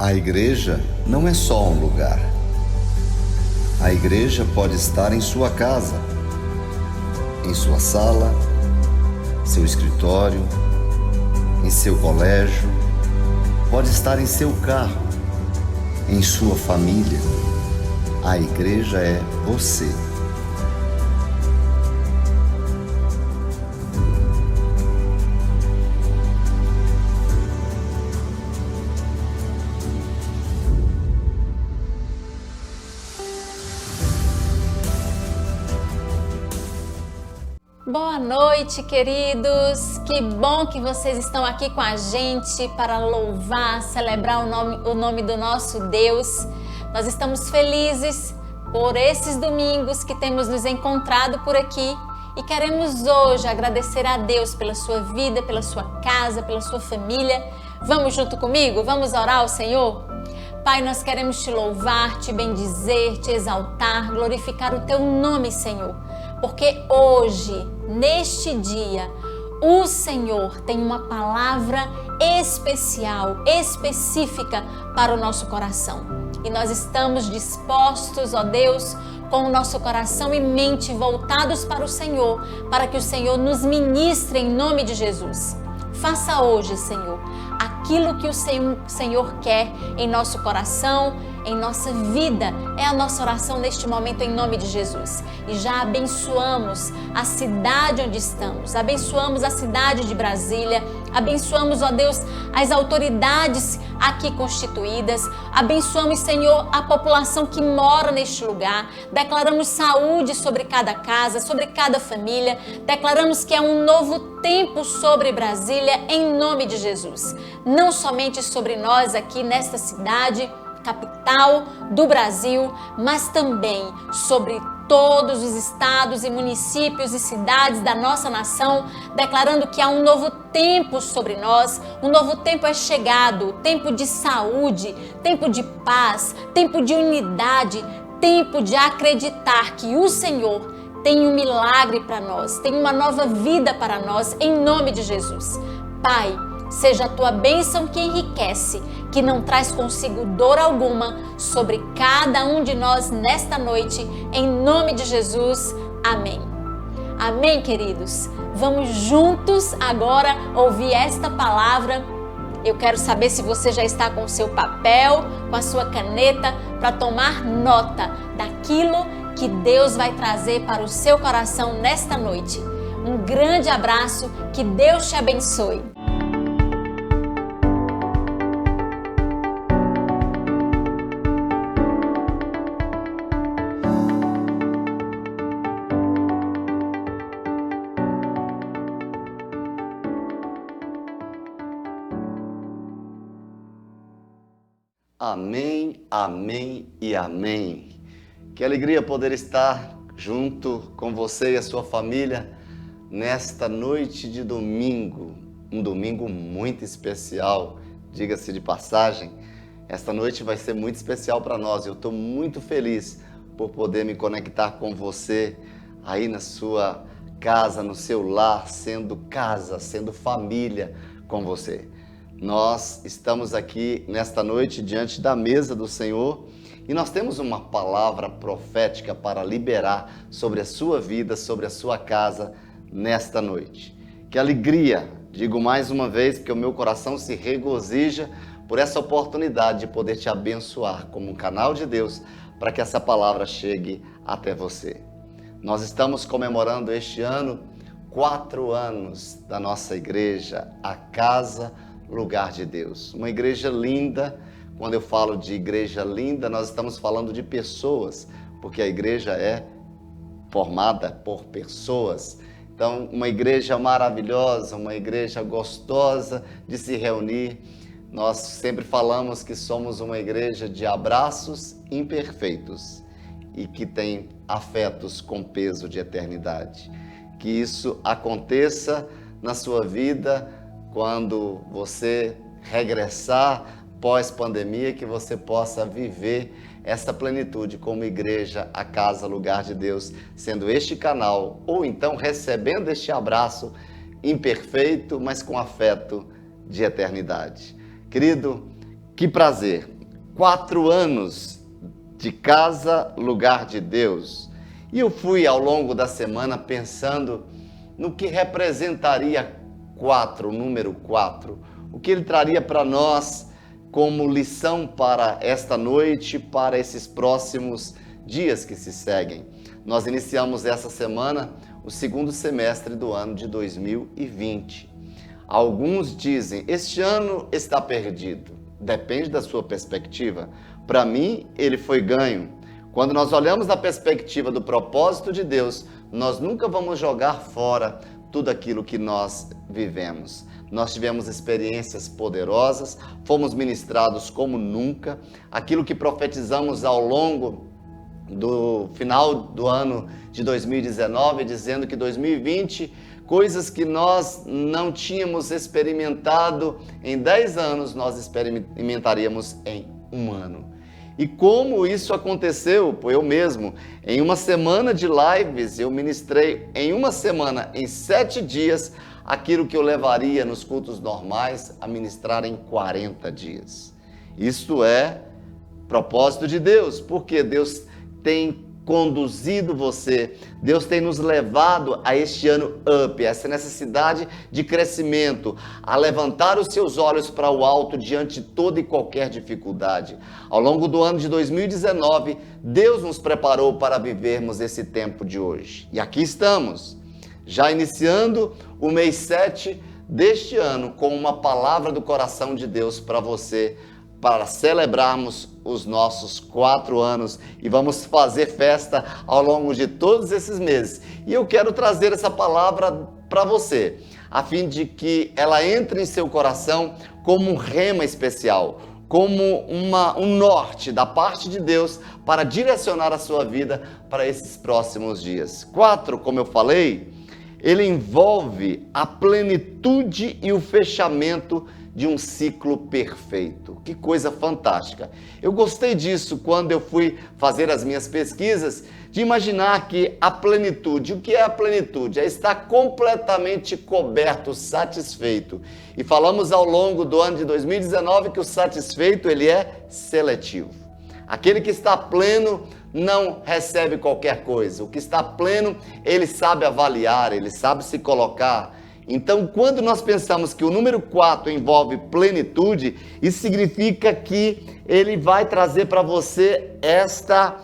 A igreja não é só um lugar. A igreja pode estar em sua casa, em sua sala, seu escritório, em seu colégio, pode estar em seu carro, em sua família. A igreja é você. Boa noite, queridos! Que bom que vocês estão aqui com a gente para louvar, celebrar o nome do nosso Deus. Nós estamos felizes por esses domingos que temos nos encontrado por aqui e queremos hoje agradecer a Deus pela sua vida, pela sua casa, pela sua família. Vamos junto comigo? Vamos orar ao Senhor? Pai, nós queremos te louvar, te bendizer, te exaltar, glorificar o teu nome, Senhor. Porque hoje, neste dia, o Senhor tem uma palavra especial, específica para o nosso coração. E nós estamos dispostos, ó Deus, com o nosso coração e mente voltados para o Senhor, para que o Senhor nos ministre em nome de Jesus. Faça hoje, Senhor, aquilo que o Senhor quer em nosso coração, em nossa vida. É a nossa oração neste momento em nome de Jesus. E já abençoamos a cidade onde estamos, abençoamos a cidade de Brasília, abençoamos, ó Deus, as autoridades aqui constituídas, abençoamos, Senhor, a população que mora neste lugar, declaramos saúde sobre cada casa, sobre cada família, declaramos que é um novo tempo sobre Brasília em nome de Jesus. Não somente sobre nós aqui nesta cidade, capital do Brasil, mas também sobre todos os estados e municípios e cidades da nossa nação, declarando que há um novo tempo sobre nós, um novo tempo é chegado, tempo de saúde, tempo de paz, tempo de unidade, tempo de acreditar que o Senhor tem um milagre para nós, tem uma nova vida para nós, em nome de Jesus. Pai, seja a tua bênção que enriquece, que não traz consigo dor alguma sobre cada um de nós nesta noite, em nome de Jesus. Amém. Amém, queridos? Vamos juntos agora ouvir esta palavra. Eu quero saber se você já está com o seu papel, com a sua caneta, para tomar nota daquilo que Deus vai trazer para o seu coração nesta noite. Um grande abraço, que Deus te abençoe. Amém, amém e amém. Que alegria poder estar junto com você e a sua família nesta noite de domingo. Um domingo muito especial, diga-se de passagem. Esta noite vai ser muito especial para nós. Eu estou muito feliz por poder me conectar com você aí na sua casa, no seu lar, sendo casa, sendo família com você. Nós estamos aqui nesta noite diante da mesa do Senhor e nós temos uma palavra profética para liberar sobre a sua vida, sobre a sua casa nesta noite. Que alegria, digo mais uma vez, porque o meu coração se regozija por essa oportunidade de poder te abençoar como um canal de Deus para que essa palavra chegue até você. Nós estamos comemorando este ano 4 anos da nossa igreja, a Casa Lugar de Deus. Uma igreja linda. Quando eu falo de igreja linda, nós estamos falando de pessoas, porque a igreja é formada por pessoas. Então, uma igreja maravilhosa, uma igreja gostosa de se reunir. Nós sempre falamos que somos uma igreja de abraços imperfeitos e que tem afetos com peso de eternidade. Que isso aconteça na sua vida quando você regressar pós-pandemia, que você possa viver essa plenitude como igreja, a Casa Lugar de Deus, sendo este canal, ou então recebendo este abraço imperfeito, mas com afeto de eternidade. Querido, Que prazer! 4 anos de Casa Lugar de Deus. E eu fui ao longo da semana pensando no que representaria 4, o número 4. O que ele traria para nós como lição para esta noite, para esses próximos dias que se seguem. Nós iniciamos essa semana o segundo semestre do ano de 2020. Alguns dizem, este ano está perdido. Depende da sua perspectiva. Para mim, ele foi ganho. Quando nós olhamos na perspectiva do propósito de Deus, nós nunca vamos jogar fora tudo aquilo que nós vivemos. Nós tivemos experiências poderosas, fomos ministrados como nunca. Aquilo que profetizamos ao longo do final do ano de 2019, dizendo que 2020, coisas que nós não tínhamos experimentado em 10 anos, nós experimentaríamos em 1 ano. E como isso aconteceu? Eu mesmo, em uma semana de lives, eu ministrei em uma semana, em 7 dias, aquilo que eu levaria nos cultos normais a ministrar em 40 dias. Isto é propósito de Deus, porque Deus tem conduzido você, Deus tem nos levado a este ano up, essa necessidade de crescimento, a levantar os seus olhos para o alto diante de toda e qualquer dificuldade. Ao longo do ano de 2019, Deus nos preparou para vivermos esse tempo de hoje. E aqui estamos, já iniciando o mês 7 deste ano, com uma palavra do coração de Deus para você, para celebrarmos os nossos 4 anos e vamos fazer festa ao longo de todos esses meses. E eu quero trazer essa palavra para você, a fim de que ela entre em seu coração como um rema especial, como um norte da parte de Deus para direcionar a sua vida para esses próximos dias. 4, como eu falei, ele envolve a plenitude e o fechamento de um ciclo perfeito. Que coisa fantástica! Eu gostei disso quando eu fui fazer as minhas pesquisas, de imaginar que a plenitude, o que é a plenitude? É estar completamente coberto, satisfeito. E falamos ao longo do ano de 2019 que o satisfeito, ele é seletivo. Aquele que está pleno não recebe qualquer coisa. O que está pleno, ele sabe avaliar, ele sabe se colocar. Então, quando nós pensamos que o número 4 envolve plenitude, isso significa que ele vai trazer para você esta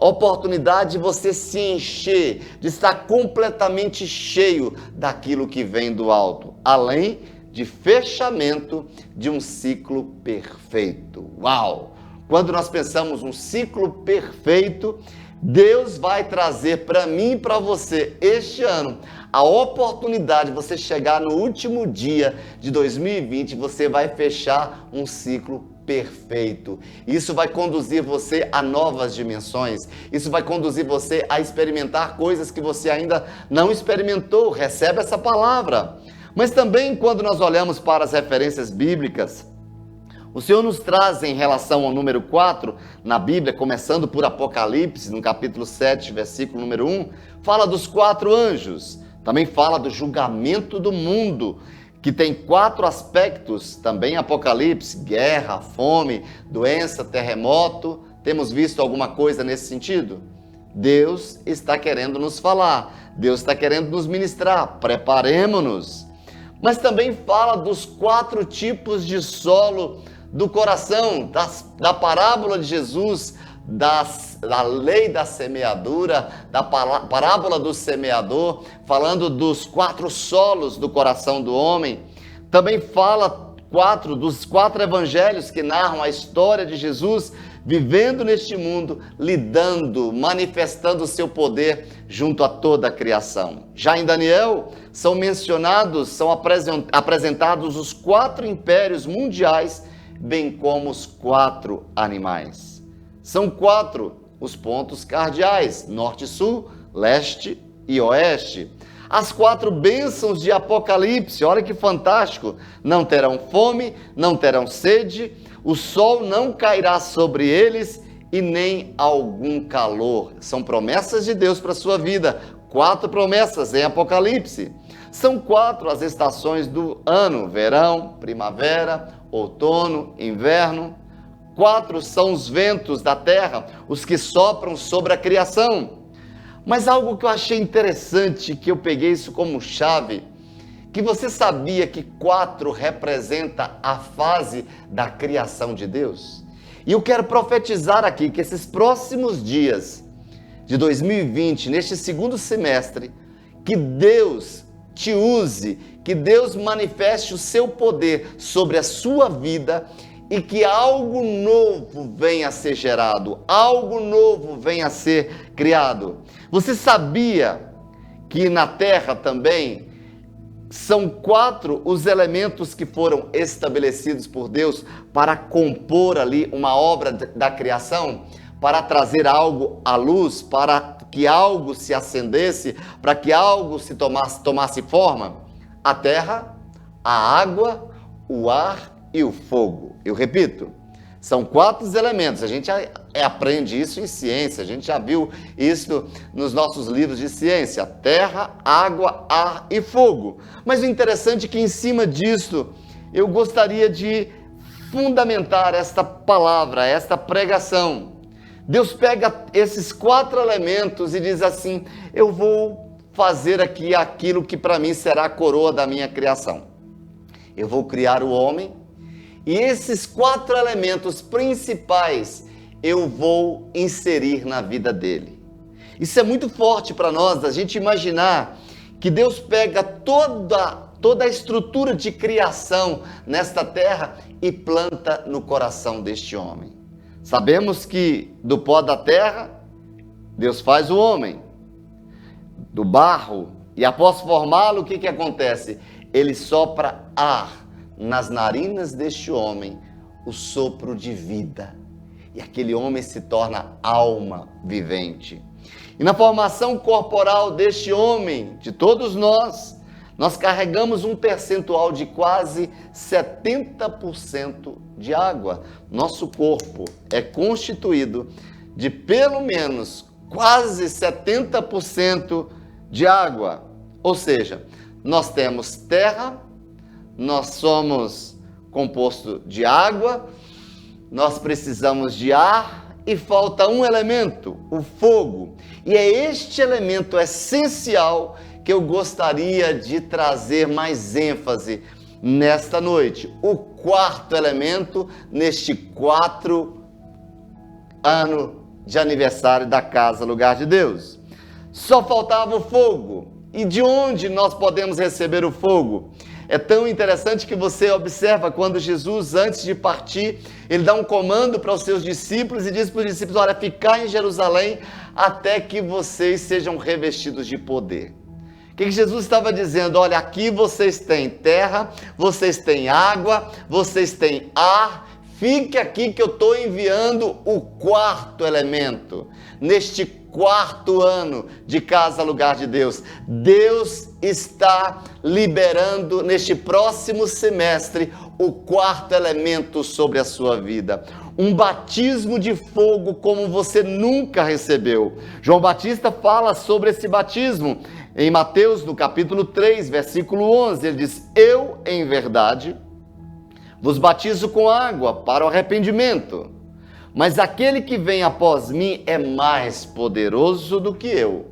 oportunidade de você se encher, de estar completamente cheio daquilo que vem do alto, além de fechamento de um ciclo perfeito. Uau! Quando nós pensamos um ciclo perfeito, Deus vai trazer para mim e para você este ano a oportunidade de você chegar no último dia de 2020, você vai fechar um ciclo perfeito. Isso vai conduzir você a novas dimensões. Isso vai conduzir você a experimentar coisas que você ainda não experimentou. Recebe essa palavra. Mas também quando nós olhamos para as referências bíblicas, o Senhor nos traz em relação ao número 4 na Bíblia, começando por Apocalipse, no capítulo 7, versículo número 1, fala dos 4 anjos. Também fala do julgamento do mundo, que tem 4 aspectos, também Apocalipse: guerra, fome, doença, terremoto. Temos visto alguma coisa nesse sentido? Deus está querendo nos falar, Deus está querendo nos ministrar, preparemo-nos. Mas também fala dos 4 tipos de solo do coração, da parábola de Jesus, da lei da semeadura, da parábola do semeador, falando dos 4 solos do coração do homem. Também fala dos 4 evangelhos que narram a história de Jesus vivendo neste mundo, lidando, manifestando o seu poder junto a toda a criação. Já em Daniel, são apresentados os 4 impérios mundiais, bem como os 4 animais. São 4 os pontos cardeais: norte, sul, leste e oeste. As 4 bênçãos de Apocalipse, olha que fantástico: não terão fome, não terão sede, o sol não cairá sobre eles e nem algum calor. São promessas de Deus para a sua vida. 4 promessas em Apocalipse. São 4 as estações do ano: verão, primavera, outono, inverno. 4 são os ventos da terra, os que sopram sobre a criação. Mas algo que eu achei interessante, que eu peguei isso como chave, que você sabia que 4 representa a fase da criação de Deus? E eu quero profetizar aqui que esses próximos dias de 2020, neste segundo semestre, que Deus te use, que Deus manifeste o seu poder sobre a sua vida e que algo novo venha a ser gerado, algo novo venha a ser criado. Você sabia que na terra também são 4 os elementos que foram estabelecidos por Deus para compor ali uma obra da criação, para trazer algo à luz, para que algo se acendesse, para que algo se tomasse forma? A terra, a água, o ar e o fogo. Eu repito, são 4 elementos. A gente aprende isso em ciência, a gente já viu isso nos nossos livros de ciência: terra, água, ar e fogo. Mas o interessante é que em cima disso eu gostaria de fundamentar esta palavra, esta pregação. Deus pega esses 4 elementos e diz assim: eu vou fazer aqui aquilo que para mim será a coroa da minha criação. Eu vou criar o homem e esses 4 elementos principais eu vou inserir na vida dele. Isso é muito forte para nós, a gente imaginar que Deus pega toda a estrutura de criação nesta terra e planta no coração deste homem. Sabemos que do pó da terra, Deus faz o homem, do barro, e após formá-lo, o que acontece? Ele sopra ar nas narinas deste homem, o sopro de vida, e aquele homem se torna alma vivente. E na formação corporal deste homem, de todos nós carregamos um percentual de quase 70% de água. Nosso corpo é constituído de pelo menos quase 70% de água. Ou seja, nós temos terra, nós somos composto de água, nós precisamos de ar e falta um elemento, o fogo. E é este elemento essencial que eu gostaria de trazer mais ênfase nesta noite. O 4º elemento neste 4 ano de aniversário da Casa Lugar de Deus. Só faltava o fogo. E de onde nós podemos receber o fogo? É tão interessante que você observa quando Jesus, antes de partir, ele dá um comando para os seus discípulos e diz para os discípulos: olha, ficar em Jerusalém até que vocês sejam revestidos de poder. O que Jesus estava dizendo? Olha, aqui vocês têm terra, vocês têm água, vocês têm ar, fique aqui que eu estou enviando o 4º elemento. Neste 4º ano de Casa Lugar de Deus, Deus está liberando neste próximo semestre o 4º elemento sobre a sua vida. Um batismo de fogo como você nunca recebeu. João Batista fala sobre esse batismo. Em Mateus, no capítulo 3, versículo 11, ele diz: eu, em verdade, vos batizo com água para o arrependimento, mas aquele que vem após mim é mais poderoso do que eu,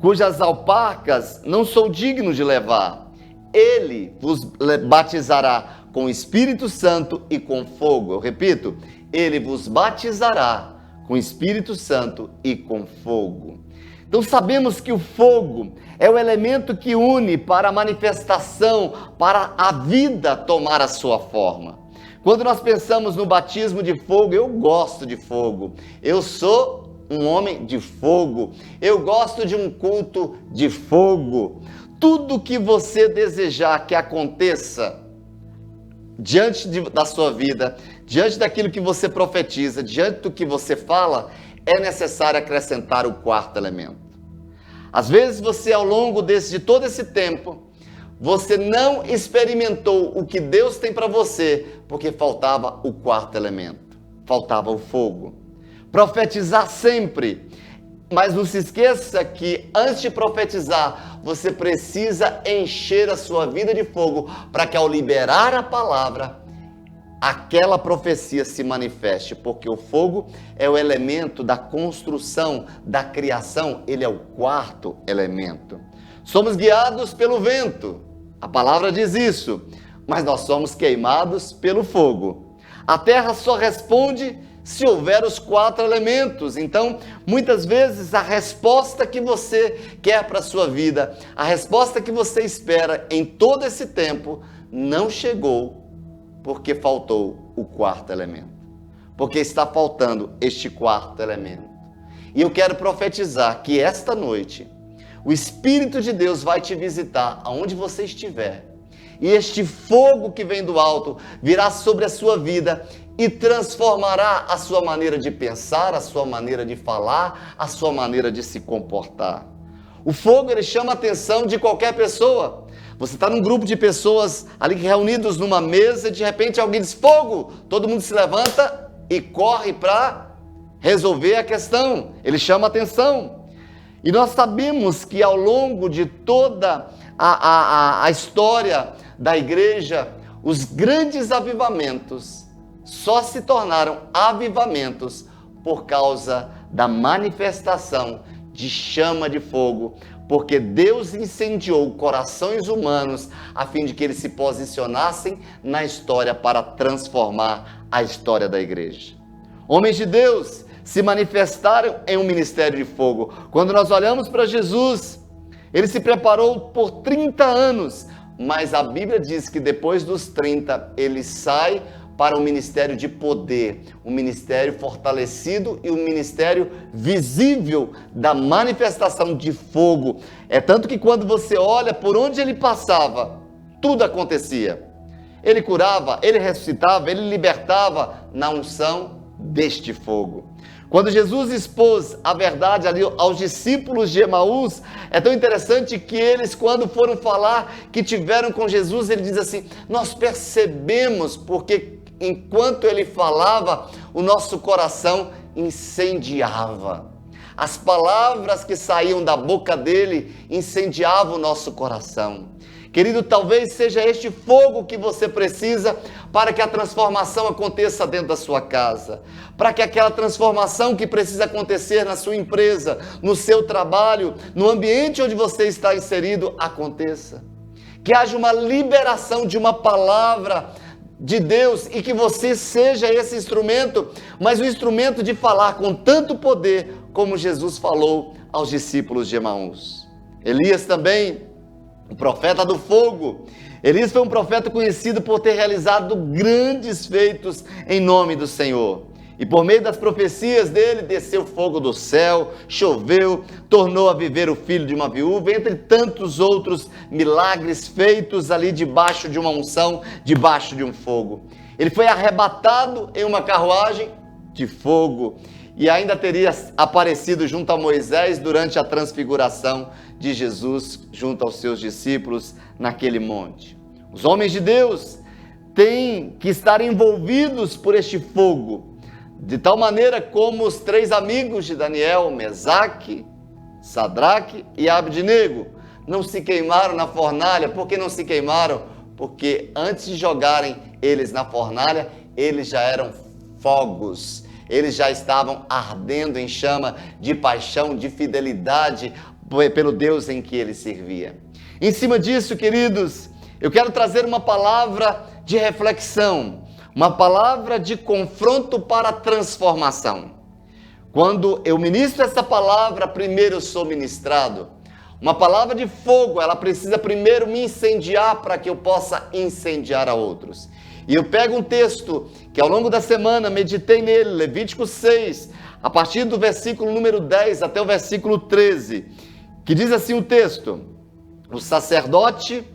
cujas alparcas não sou digno de levar. Ele vos batizará com o Espírito Santo e com fogo. Eu repito, ele vos batizará com o Espírito Santo e com fogo. Então sabemos que o fogo é o elemento que une para a manifestação, para a vida tomar a sua forma. Quando nós pensamos no batismo de fogo, eu gosto de fogo, eu sou um homem de fogo, eu gosto de um culto de fogo. Tudo que você desejar que aconteça diante da sua vida, diante daquilo que você profetiza, diante do que você fala, é necessário acrescentar o 4º elemento. Às vezes você, ao longo de todo esse tempo, você não experimentou o que Deus tem para você, porque faltava o 4º elemento, faltava o fogo. Profetizar sempre, mas não se esqueça que antes de profetizar, você precisa encher a sua vida de fogo, para que ao liberar a palavra, aquela profecia se manifeste, porque o fogo é o elemento da construção, da criação, ele é o quarto elemento. Somos guiados pelo vento, a palavra diz isso, mas nós somos queimados pelo fogo. A terra só responde se houver os quatro elementos. Então, muitas vezes a resposta que você quer para a sua vida, a resposta que você espera em todo esse tempo, não chegou porque faltou o quarto elemento. Porque está faltando este quarto elemento. E eu quero profetizar que esta noite, o Espírito de Deus vai te visitar aonde você estiver. E este fogo que vem do alto virá sobre a sua vida e transformará a sua maneira de pensar, a sua maneira de falar, a sua maneira de se comportar. O fogo, ele chama a atenção de qualquer pessoa. Você está num grupo de pessoas ali reunidos numa mesa e de repente alguém diz fogo, todo mundo se levanta e corre para resolver a questão. Ele chama a atenção. E nós sabemos que ao longo de toda a história da igreja, os grandes avivamentos só se tornaram avivamentos por causa da manifestação de chama de fogo, porque Deus incendiou corações humanos a fim de que eles se posicionassem na história para transformar a história da igreja. Homens de Deus se manifestaram em um ministério de fogo. Quando nós olhamos para Jesus, ele se preparou por 30 anos, mas a Bíblia diz que depois dos 30 ele sai para um ministério de poder, um ministério fortalecido e um ministério visível da manifestação de fogo. É tanto que quando você olha por onde ele passava, tudo acontecia. Ele curava, ele ressuscitava, ele libertava na unção deste fogo. Quando Jesus expôs a verdade ali aos discípulos de Emaús, é tão interessante que eles, quando foram falar que tiveram com Jesus, ele diz assim, nós percebemos, porque enquanto ele falava, o nosso coração incendiava. As palavras que saíam da boca dele incendiavam o nosso coração. Querido, talvez seja este fogo que você precisa para que a transformação aconteça dentro da sua casa, para que aquela transformação que precisa acontecer na sua empresa, no seu trabalho, no ambiente onde você está inserido, aconteça. Que haja uma liberação de uma palavra de Deus e que você seja esse instrumento, mas um instrumento de falar com tanto poder como Jesus falou aos discípulos de Emaús. Elias também, o profeta do fogo. Elias foi um profeta conhecido por ter realizado grandes feitos em nome do Senhor. E por meio das profecias dele, desceu fogo do céu, choveu, tornou a viver o filho de uma viúva, entre tantos outros milagres feitos ali debaixo de uma unção, debaixo de um fogo. Ele foi arrebatado em uma carruagem de fogo e ainda teria aparecido junto a Moisés durante a transfiguração de Jesus junto aos seus discípulos naquele monte. Os homens de Deus têm que estar envolvidos por este fogo, de tal maneira como os 3 amigos de Daniel, Mesaque, Sadraque e Abdenego, não se queimaram na fornalha. Por que não se queimaram? Porque antes de jogarem eles na fornalha, eles já eram fogos, eles já estavam ardendo em chama de paixão, de fidelidade pelo Deus em que ele servia. Em cima disso, queridos, eu quero trazer uma palavra de reflexão, uma palavra de confronto para a transformação. Quando eu ministro essa palavra, primeiro eu sou ministrado. Uma palavra de fogo, ela precisa primeiro me incendiar para que eu possa incendiar a outros. E eu pego um texto que ao longo da semana meditei nele, Levítico 6, a partir do versículo número 10 até o versículo 13, que diz assim o texto: o sacerdote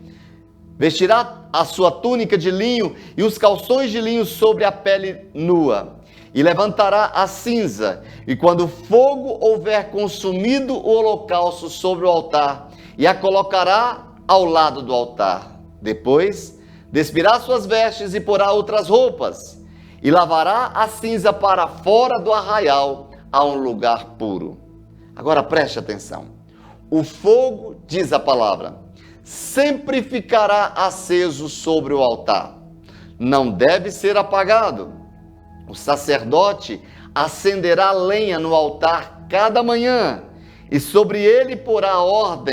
vestirá a sua túnica de linho e os calções de linho sobre a pele nua, e levantará a cinza, e quando o fogo houver consumido o holocausto sobre o altar, e a colocará ao lado do altar. Depois, despirá suas vestes e porá outras roupas, e lavará a cinza para fora do arraial, a um lugar puro. Agora preste atenção. O fogo, diz a palavra, sempre ficará aceso sobre o altar. não deve ser apagado. O sacerdote acenderá lenha no altar cada manhã, e sobre ele porá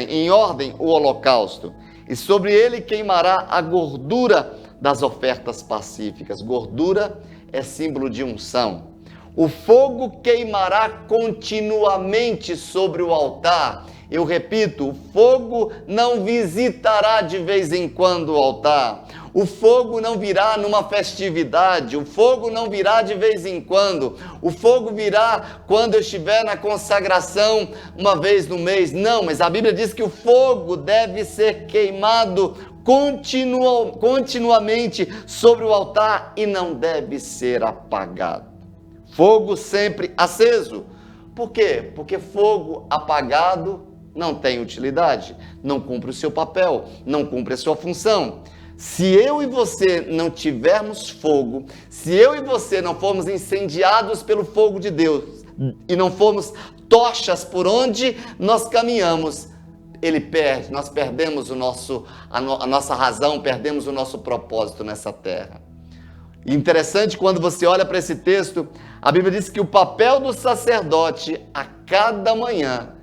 em ordem o holocausto, e sobre ele queimará a gordura das ofertas pacíficas. Gordura é símbolo de unção. O fogo queimará continuamente sobre o altar. Eu repito, o fogo não visitará de vez em quando o altar. O fogo não virá numa festividade, o fogo não virá de vez em quando, o fogo virá quando eu estiver na consagração uma vez no mês. Não, mas a Bíblia diz que o fogo deve ser queimado continuamente sobre o altar e não deve ser apagado. Fogo sempre aceso. Por quê? Porque fogo apagado não tem utilidade, não cumpre o seu papel, não cumpre a sua função. Se eu e você não tivermos fogo, se eu e você não formos incendiados pelo fogo de Deus e não formos tochas por onde nós caminhamos, nós perdemos a nossa razão, perdemos o nosso propósito nessa terra. E interessante, quando você olha para esse texto, a Bíblia diz que o papel do sacerdote a cada manhã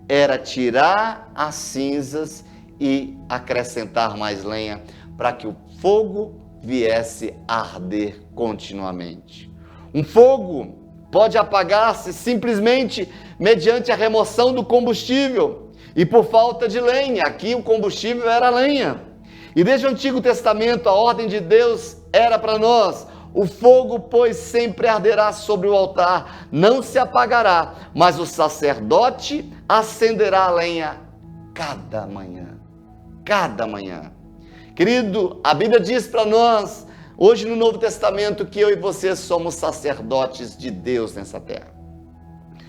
era tirar as cinzas e acrescentar mais lenha, para que o fogo viesse a arder continuamente. Um fogo pode apagar-se simplesmente mediante a remoção do combustível e por falta de lenha. Aqui o combustível era lenha. E desde o Antigo Testamento a ordem de Deus era para nós: o fogo, pois, sempre arderá sobre o altar, não se apagará, mas o sacerdote acenderá a lenha cada manhã. Cada manhã. Querido, a Bíblia diz para nós, hoje no Novo Testamento, que eu e você somos sacerdotes de Deus nessa terra.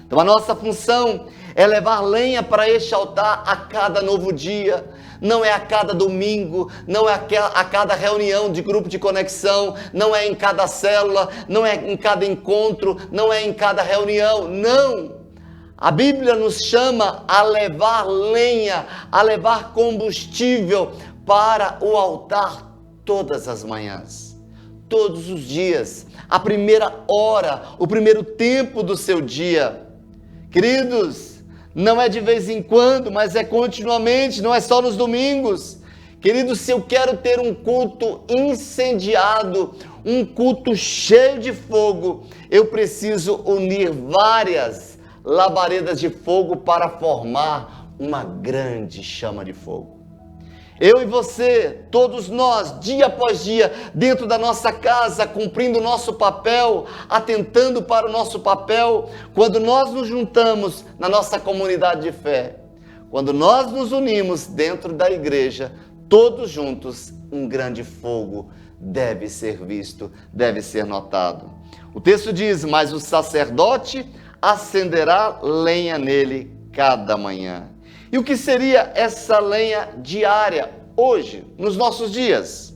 Então a nossa função é levar lenha para este altar a cada novo dia. Não é a cada domingo, não é a cada reunião de grupo de conexão, não é em cada célula, não é em cada encontro, não é em cada reunião, não. A Bíblia nos chama a levar lenha, a levar combustível para o altar todas as manhãs, todos os dias, a primeira hora, o primeiro tempo do seu dia. Queridos, não é de vez em quando, mas é continuamente, não é só nos domingos. Queridos, se eu quero ter um culto incendiado, um culto cheio de fogo, eu preciso unir várias labaredas de fogo para formar uma grande chama de fogo. Eu e você, todos nós, dia após dia, dentro da nossa casa, cumprindo o nosso papel, atentando para o nosso papel, quando nós nos juntamos na nossa comunidade de fé, quando nós nos unimos dentro da igreja, todos juntos, um grande fogo deve ser visto, deve ser notado. O texto diz: mas o sacerdote acenderá lenha nele cada manhã. E o que seria essa lenha diária hoje, nos nossos dias?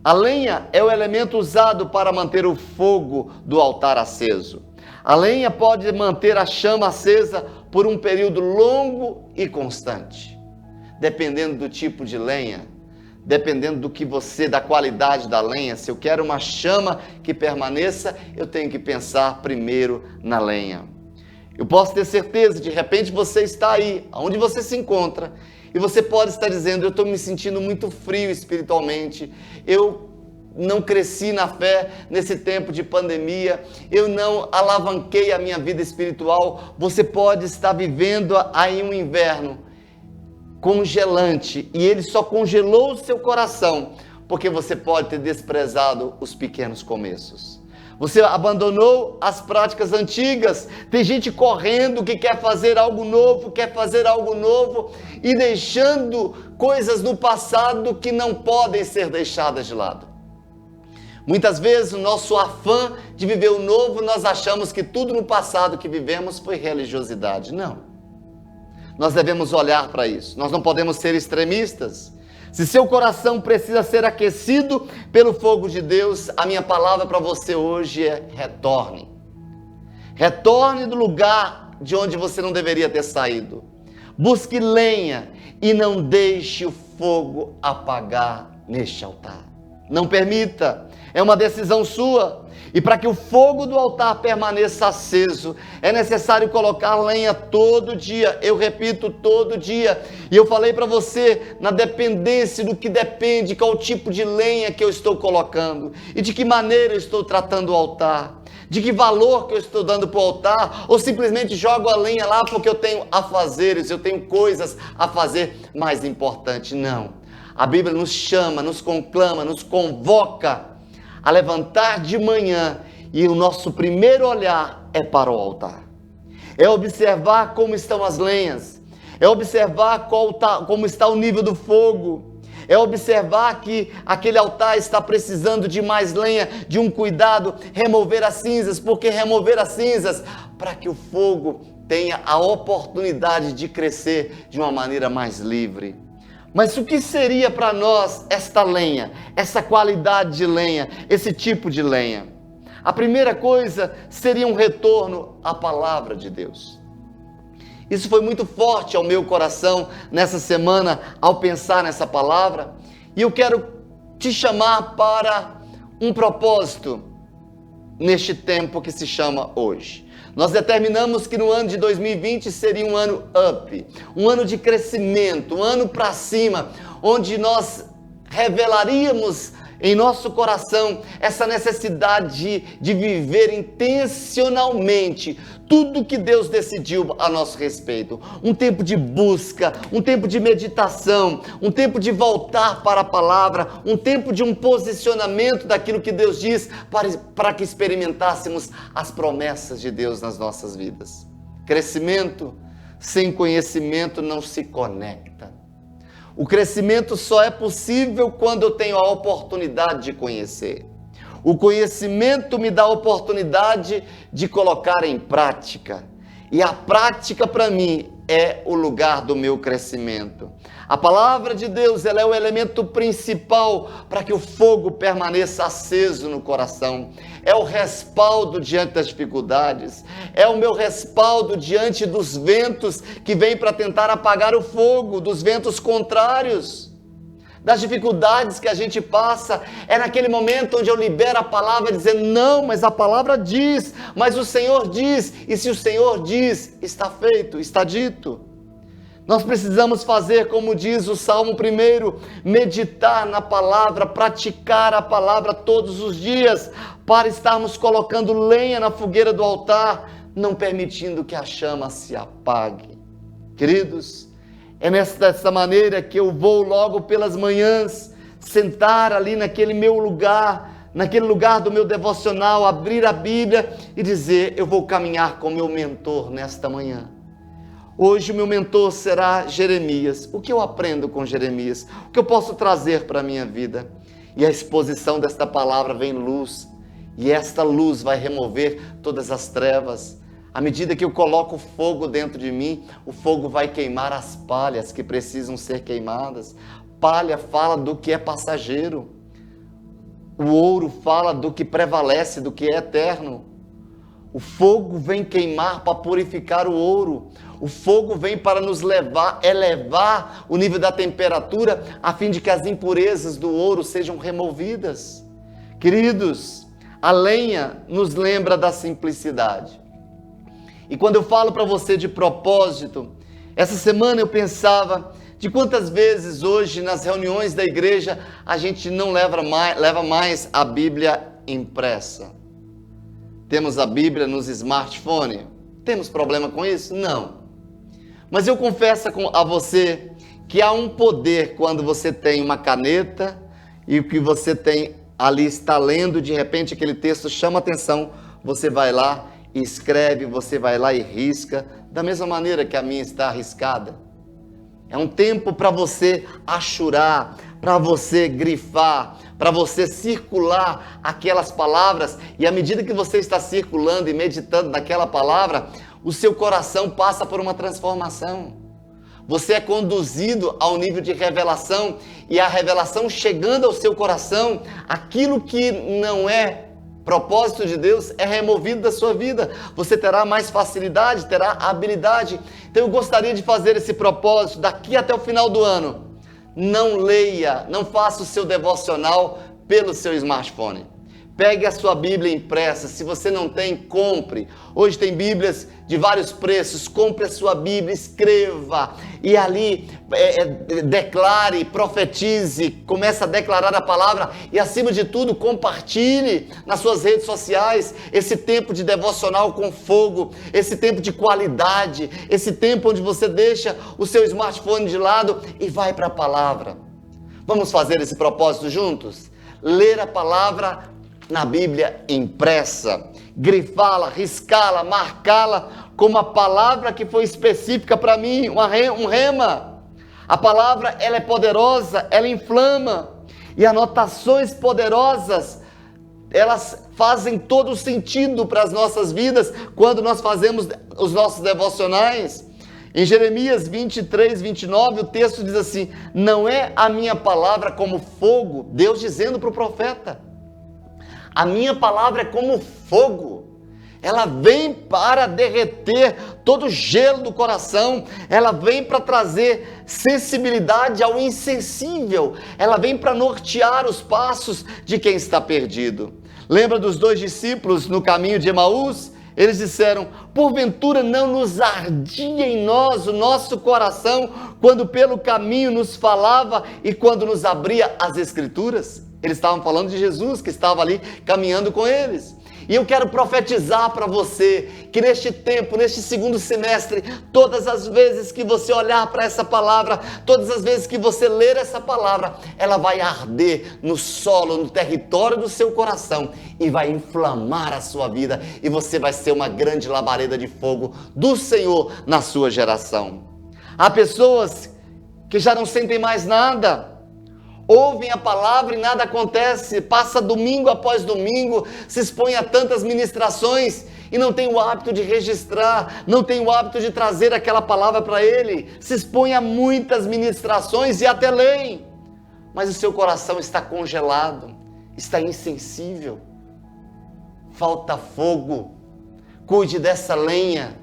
A lenha é o elemento usado para manter o fogo do altar aceso. A lenha pode manter a chama acesa por um período longo e constante. Dependendo do tipo de lenha, dependendo da qualidade da lenha, se eu quero uma chama que permaneça, eu tenho que pensar primeiro na lenha. Eu posso ter certeza, de repente você está aí, onde você se encontra, e você pode estar dizendo: eu estou me sentindo muito frio espiritualmente, eu não cresci na fé nesse tempo de pandemia, eu não alavanquei a minha vida espiritual. Você pode estar vivendo aí um inverno congelante, e ele só congelou o seu coração, porque você pode ter desprezado os pequenos começos. Você abandonou as práticas antigas. Tem gente correndo que quer fazer algo novo, e deixando coisas no passado que não podem ser deixadas de lado. Muitas vezes, o nosso afã de viver o novo, nós achamos que tudo no passado que vivemos foi religiosidade. Não. Nós devemos olhar para isso. Nós não podemos ser extremistas. Se seu coração precisa ser aquecido pelo fogo de Deus, a minha palavra para você hoje é: retorne. Retorne do lugar de onde você não deveria ter saído. Busque lenha e não deixe o fogo apagar neste altar. Não permita. É uma decisão sua. E para que o fogo do altar permaneça aceso, é necessário colocar lenha todo dia. Eu repito, todo dia. E eu falei para você, na dependência do que depende, qual o tipo de lenha que eu estou colocando. E de que maneira eu estou tratando o altar. De que valor que eu estou dando para o altar. Ou simplesmente jogo a lenha lá porque eu tenho afazeres, eu tenho coisas a fazer mais importante. Não. A Bíblia nos chama, nos conclama, nos convoca a levantar de manhã, e o nosso primeiro olhar é para o altar. É observar como estão as lenhas, é observar como está o nível do fogo, é observar que aquele altar está precisando de mais lenha, de um cuidado, remover as cinzas, porque remover as cinzas para que o fogo tenha a oportunidade de crescer de uma maneira mais livre. Mas o que seria para nós esta lenha, essa qualidade de lenha, esse tipo de lenha? A primeira coisa seria um retorno à palavra de Deus. Isso foi muito forte ao meu coração nessa semana ao pensar nessa palavra. E eu quero te chamar para um propósito neste tempo que se chama hoje. Nós determinamos que no ano de 2020 seria um ano up, um ano de crescimento, um ano para cima, onde nós revelaríamos em nosso coração essa necessidade de viver intencionalmente tudo que Deus decidiu a nosso respeito. Um tempo de busca, um tempo de meditação, um tempo de voltar para a palavra, um tempo de um posicionamento daquilo que Deus diz para que experimentássemos as promessas de Deus nas nossas vidas. Crescimento sem conhecimento não se conecta. O crescimento só é possível quando eu tenho a oportunidade de conhecer. O conhecimento me dá a oportunidade de colocar em prática. E a prática para mim é o lugar do meu crescimento. A palavra de Deus, ela é o elemento principal para que o fogo permaneça aceso no coração. É o respaldo diante das dificuldades. É o meu respaldo diante dos ventos que vêm para tentar apagar o fogo, dos ventos contrários, das dificuldades que a gente passa. É naquele momento onde eu libero a palavra dizendo, não, mas a palavra diz, mas o Senhor diz, e se o Senhor diz, está feito, está dito. Nós precisamos fazer como diz o Salmo 1, meditar na palavra, praticar a palavra todos os dias, para estarmos colocando lenha na fogueira do altar, não permitindo que a chama se apague. Queridos, é dessa maneira que eu vou logo pelas manhãs, sentar ali naquele meu lugar, naquele lugar do meu devocional, abrir a Bíblia e dizer, eu vou caminhar com meu mentor nesta manhã. Hoje o meu mentor será Jeremias. O que eu aprendo com Jeremias? O que eu posso trazer para a minha vida? E a exposição desta palavra vem luz, e esta luz vai remover todas as trevas. À medida que eu coloco fogo dentro de mim, o fogo vai queimar as palhas que precisam ser queimadas. Palha fala do que é passageiro. O ouro fala do que prevalece, do que é eterno. O fogo vem queimar para purificar o ouro. O fogo vem para nos elevar o nível da temperatura, a fim de que as impurezas do ouro sejam removidas. Queridos, a lenha nos lembra da simplicidade. E quando eu falo para você de propósito, essa semana eu pensava de quantas vezes hoje nas reuniões da igreja a gente não leva mais a Bíblia impressa. Temos a Bíblia nos smartphones. Temos problema com isso? Não. Mas eu confesso a você que há um poder quando você tem uma caneta e o que você tem ali está lendo, de repente aquele texto chama atenção, você vai lá e escreve, você vai lá e risca, da mesma maneira que a minha está arriscada. É um tempo para você achurar, para você grifar, para você circular aquelas palavras, e à medida que você está circulando e meditando naquela palavra, o seu coração passa por uma transformação. Você é conduzido ao nível de revelação, e a revelação chegando ao seu coração, aquilo que não é propósito de Deus é removido da sua vida. Você terá mais facilidade, terá habilidade. Então eu gostaria de fazer esse propósito daqui até o final do ano. Não leia, não faça o seu devocional pelo seu smartphone. Pegue a sua Bíblia impressa. Se você não tem, compre. Hoje tem Bíblias de vários preços. Compre a sua Bíblia, escreva. E ali declare, profetize, comece a declarar a palavra. E acima de tudo, compartilhe nas suas redes sociais esse tempo de devocional com fogo. Esse tempo de qualidade. Esse tempo onde você deixa o seu smartphone de lado e vai para a palavra. Vamos fazer esse propósito juntos? Ler a palavra na Bíblia impressa, grifá-la, riscá-la, marcá-la como a palavra que foi específica para mim, um rema. A palavra, ela é poderosa, ela inflama, e anotações poderosas, elas fazem todo sentido para as nossas vidas quando nós fazemos os nossos devocionais. Em Jeremias 23, 29, o texto diz assim: não é a minha palavra como fogo, Deus dizendo para o profeta, a minha palavra é como fogo, ela vem para derreter todo o gelo do coração, ela vem para trazer sensibilidade ao insensível, ela vem para nortear os passos de quem está perdido. Lembra dos 2 discípulos no caminho de Emaús? Eles disseram: porventura não nos ardia em nós o nosso coração, quando pelo caminho nos falava e quando nos abria as Escrituras? Eles estavam falando de Jesus, que estava ali caminhando com eles. E eu quero profetizar para você que neste tempo, neste segundo semestre, todas as vezes que você olhar para essa palavra, todas as vezes que você ler essa palavra, ela vai arder no solo, no território do seu coração e vai inflamar a sua vida, e você vai ser uma grande labareda de fogo do Senhor na sua geração. Há pessoas que já não sentem mais nada, ouvem a palavra e nada acontece, passa domingo após domingo, se expõe a tantas ministrações e não tem o hábito de registrar, não tem o hábito de trazer aquela palavra para ele, se expõe a muitas ministrações e até leem, mas o seu coração está congelado, está insensível, falta fogo. Cuide dessa lenha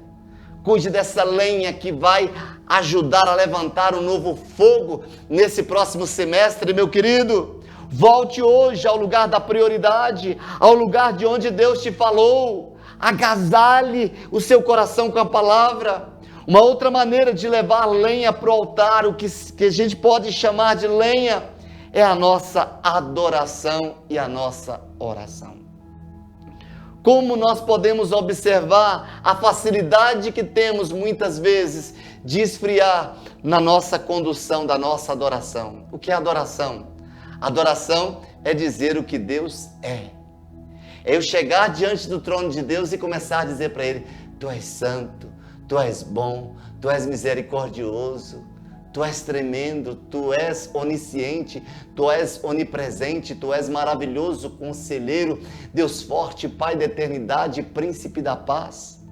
que vai ajudar a levantar um novo fogo nesse próximo semestre, meu querido. Volte hoje ao lugar da prioridade, ao lugar de onde Deus te falou. Agasalhe o seu coração com a palavra. Uma outra maneira de levar lenha para o altar, o que a gente pode chamar de lenha, é a nossa adoração e a nossa oração. Como nós podemos observar a facilidade que temos muitas vezes de esfriar na nossa condução da nossa adoração. O que é adoração? Adoração é dizer o que Deus é. É eu chegar diante do trono de Deus e começar a dizer para Ele: Tu és santo, Tu és bom, Tu és misericordioso, Tu és tremendo, Tu és onisciente, Tu és onipresente, Tu és maravilhoso, conselheiro, Deus forte, Pai da eternidade, príncipe da paz.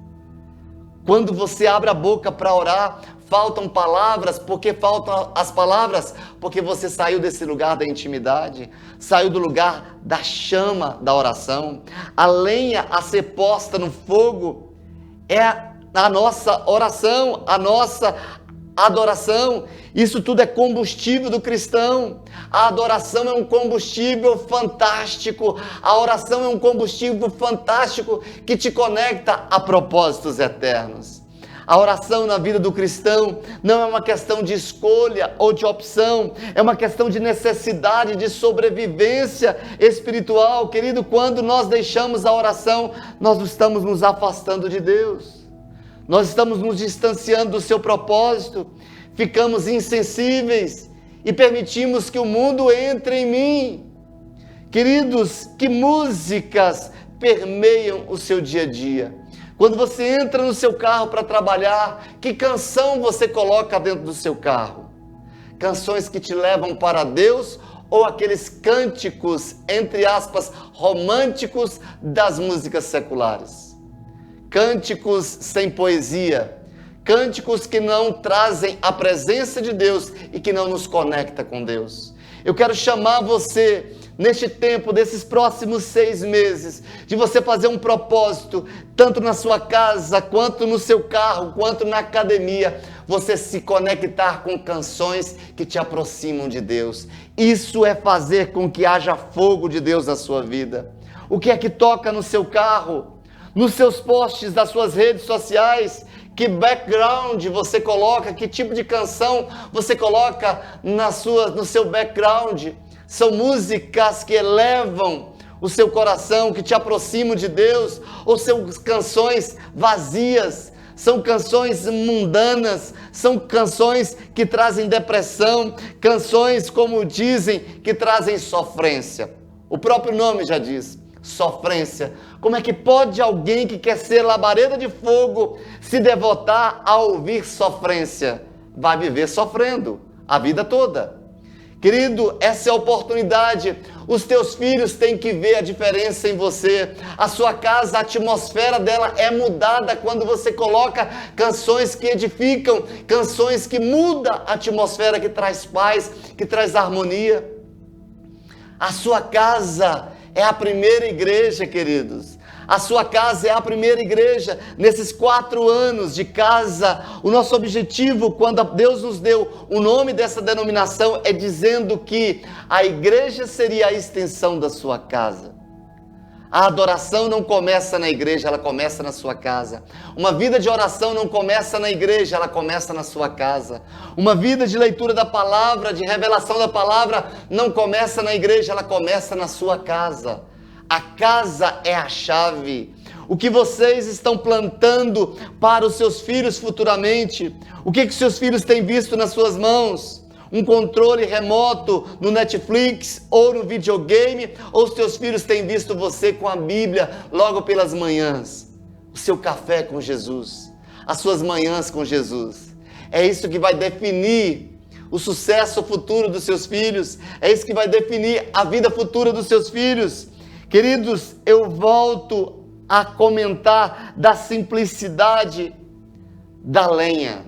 Quando você abre a boca para orar, faltam palavras. Por que faltam as palavras? Porque você saiu desse lugar da intimidade, saiu do lugar da chama da oração. A lenha a ser posta no fogo é a nossa oração, a nossa adoração. Isso tudo é combustível do cristão. A adoração é um combustível fantástico. A oração é um combustível fantástico que te conecta a propósitos eternos. A oração na vida do cristão não é uma questão de escolha ou de opção, é uma questão de necessidade, de sobrevivência espiritual. Querido, quando nós deixamos a oração, nós estamos nos afastando de Deus. Nós estamos nos distanciando do seu propósito, ficamos insensíveis e permitimos que o mundo entre em mim. Queridos, que músicas permeiam o seu dia a dia? Quando você entra no seu carro para trabalhar, que canção você coloca dentro do seu carro? Canções que te levam para Deus ou aqueles cânticos, entre aspas, românticos das músicas seculares? Cânticos sem poesia, cânticos que não trazem a presença de Deus e que não nos conecta com Deus. Eu quero chamar você neste tempo, desses próximos 6 meses, de você fazer um propósito, tanto na sua casa, quanto no seu carro, quanto na academia, você se conectar com canções que te aproximam de Deus. Isso é fazer com que haja fogo de Deus na sua vida. O que é que toca no seu carro, nos seus posts das suas redes sociais? Que background você coloca? Que tipo de canção você coloca no seu background? São músicas que elevam o seu coração, que te aproximam de Deus? Ou são canções vazias? São canções mundanas? São canções que trazem depressão? Canções, como dizem, que trazem sofrência? O próprio nome já diz. Sofrência. Como é que pode alguém que quer ser labareda de fogo se devotar a ouvir sofrência? Vai viver sofrendo a vida toda. Querido, essa é a oportunidade. Os teus filhos têm que ver a diferença em você. A sua casa, a atmosfera dela é mudada quando você coloca canções que edificam, canções que mudam a atmosfera, que traz paz, que traz harmonia. A sua casa é a primeira igreja, queridos. A sua casa é a primeira igreja. Nesses 4 anos de casa, o nosso objetivo, quando Deus nos deu o nome dessa denominação, é dizendo que a igreja seria a extensão da sua casa. A adoração não começa na igreja, ela começa na sua casa. Uma vida de oração não começa na igreja, ela começa na sua casa. Uma vida de leitura da palavra, de revelação da palavra, não começa na igreja, ela começa na sua casa. A casa é a chave. O que vocês estão plantando para os seus filhos futuramente? O que seus filhos têm visto nas suas mãos? Um controle remoto no Netflix ou no videogame? Ou os teus filhos têm visto você com a Bíblia logo pelas manhãs? O seu café com Jesus, as suas manhãs com Jesus. É isso que vai definir o sucesso futuro dos seus filhos. É isso que vai definir a vida futura dos seus filhos. Queridos, eu volto a comentar da simplicidade da lenha.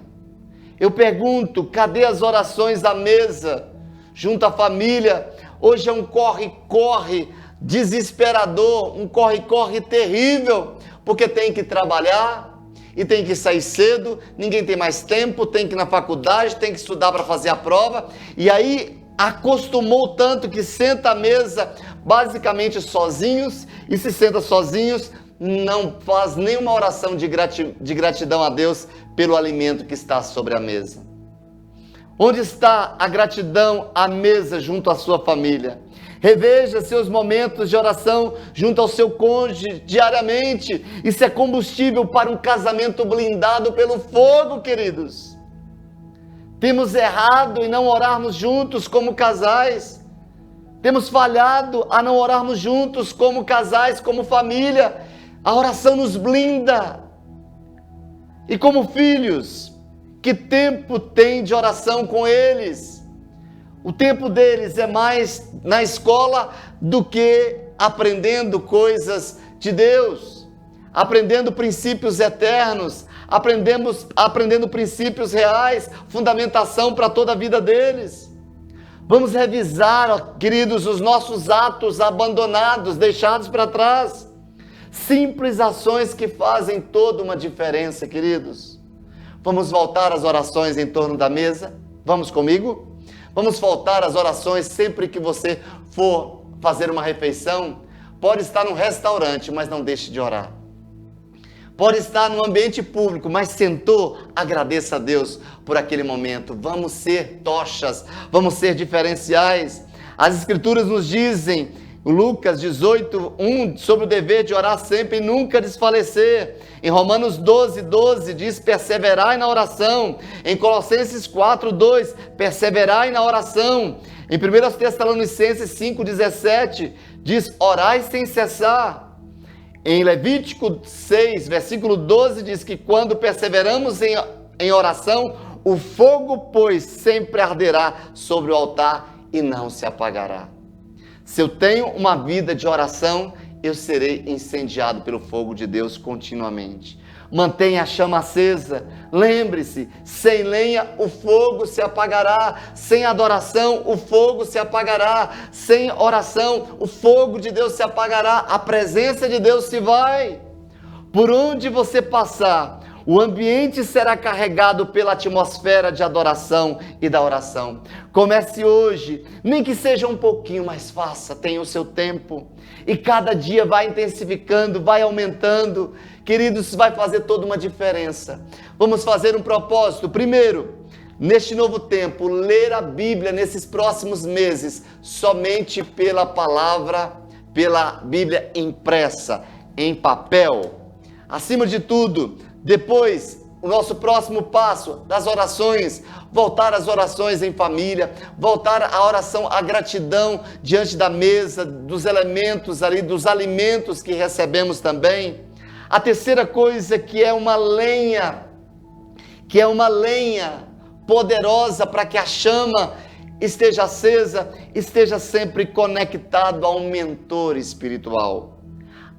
Eu pergunto, cadê as orações à mesa, junto à família? Hoje é um corre-corre desesperador, um corre-corre terrível, porque tem que trabalhar e tem que sair cedo, ninguém tem mais tempo, tem que ir na faculdade, tem que estudar para fazer a prova, e aí acostumou tanto que senta à mesa basicamente sozinhos, e se senta sozinhos, não faz nenhuma oração de gratidão a Deus pelo alimento que está sobre a mesa. Onde está a gratidão à mesa junto à sua família? Reveja seus momentos de oração junto ao seu cônjuge diariamente. Isso é combustível para um casamento blindado pelo fogo, queridos. Temos errado em não orarmos juntos como casais. Temos falhado a não orarmos juntos como casais, como família. A oração nos blinda. E como filhos, que tempo tem de oração com eles? O tempo deles é mais na escola do que aprendendo coisas de Deus, aprendendo princípios eternos, aprendendo princípios reais, fundamentação para toda a vida deles. Vamos revisar, queridos, os nossos atos abandonados, deixados para trás. Simples ações que fazem toda uma diferença, queridos. Vamos voltar às orações em torno da mesa? Vamos comigo? Vamos voltar às orações sempre que você for fazer uma refeição. Pode estar num restaurante, mas não deixe de orar. Pode estar num ambiente público, mas sentou, agradeça a Deus por aquele momento. Vamos ser tochas, vamos ser diferenciais. As Escrituras nos dizem, Lucas 18:1, sobre o dever de orar sempre e nunca desfalecer. Em Romanos 12:12 diz, perseverai na oração. Em Colossenses 4:2, perseverai na oração. Em 1 Tessalonicenses 5:17 diz, orai sem cessar. Em Levítico 6, versículo 12 diz que quando perseveramos em oração, o fogo, pois, sempre arderá sobre o altar e não se apagará. Se eu tenho uma vida de oração, eu serei incendiado pelo fogo de Deus continuamente. mantenha a chama acesa. Lembre-se, sem lenha o fogo se apagará, sem adoração o fogo se apagará, sem oração o fogo de Deus se apagará, a presença de Deus se vai. Por onde você passar, o ambiente será carregado pela atmosfera de adoração e da oração. Comece hoje, nem que seja um pouquinho, mas faça, tenha o seu tempo. E cada dia vai intensificando, vai aumentando. Queridos, isso vai fazer toda uma diferença. Vamos fazer um propósito. Primeiro, neste novo tempo, ler a Bíblia nesses próximos meses, somente pela palavra, pela Bíblia impressa, em papel. Acima de tudo, depois, o nosso próximo passo das orações, voltar às orações em família, voltar à oração, à gratidão diante da mesa, dos elementos ali, dos alimentos que recebemos também. A terceira coisa que é uma lenha poderosa para que a chama esteja acesa, esteja sempre conectado a um mentor espiritual,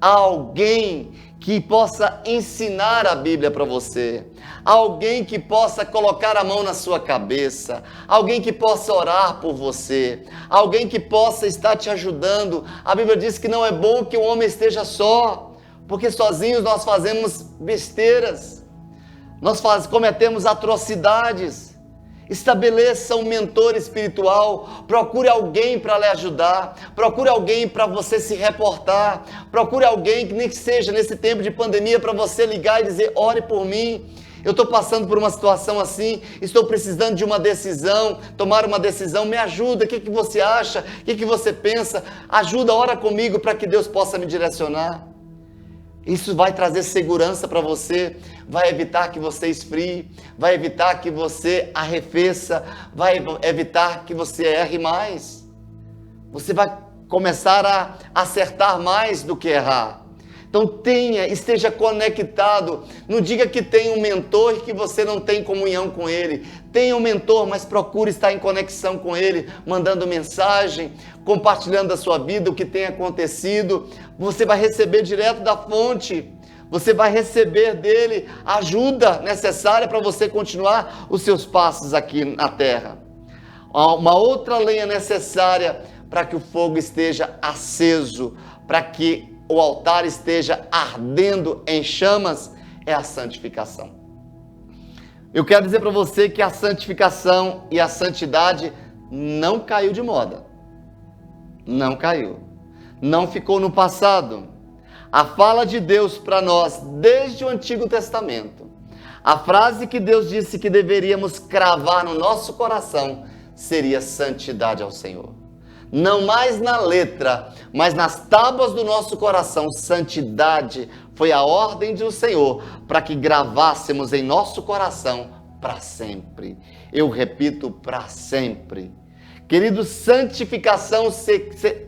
a alguém que possa ensinar a Bíblia para você, alguém que possa colocar a mão na sua cabeça, alguém que possa orar por você, alguém que possa estar te ajudando. A Bíblia diz que não é bom que o homem esteja só, porque sozinhos nós fazemos besteiras, nós cometemos atrocidades. Estabeleça um mentor espiritual, procure alguém para lhe ajudar, procure alguém para você se reportar, procure alguém que nem que seja nesse tempo de pandemia para você ligar e dizer: ore por mim, eu estou passando por uma situação assim, estou precisando de uma decisão, tomar uma decisão, me ajuda, o que você acha, o que você pensa, ajuda, ora comigo para que Deus possa me direcionar. Isso vai trazer segurança para você, vai evitar que você esfrie, vai evitar que você arrefeça, vai evitar que você erre mais. Você vai começar a acertar mais do que errar. Então esteja conectado. Não diga que tem um mentor e que você não tem comunhão com ele. Tenha um mentor, mas procure estar em conexão com ele, mandando mensagem, compartilhando a sua vida, o que tem acontecido. Você vai receber direto da fonte. Você vai receber dele a ajuda necessária para você continuar os seus passos aqui na terra. Uma outra lenha necessária para que o fogo esteja aceso, para que o altar esteja ardendo em chamas, é a santificação. Eu quero dizer para você que a santificação e a santidade não caiu de moda. Não caiu. Não ficou no passado. A fala de Deus para nós desde o Antigo Testamento, a frase que Deus disse que deveríamos cravar no nosso coração seria santidade ao Senhor. Não mais na letra, mas nas tábuas do nosso coração, santidade foi a ordem do Senhor para que gravássemos em nosso coração para sempre. Eu repito, para sempre. Querido, santificação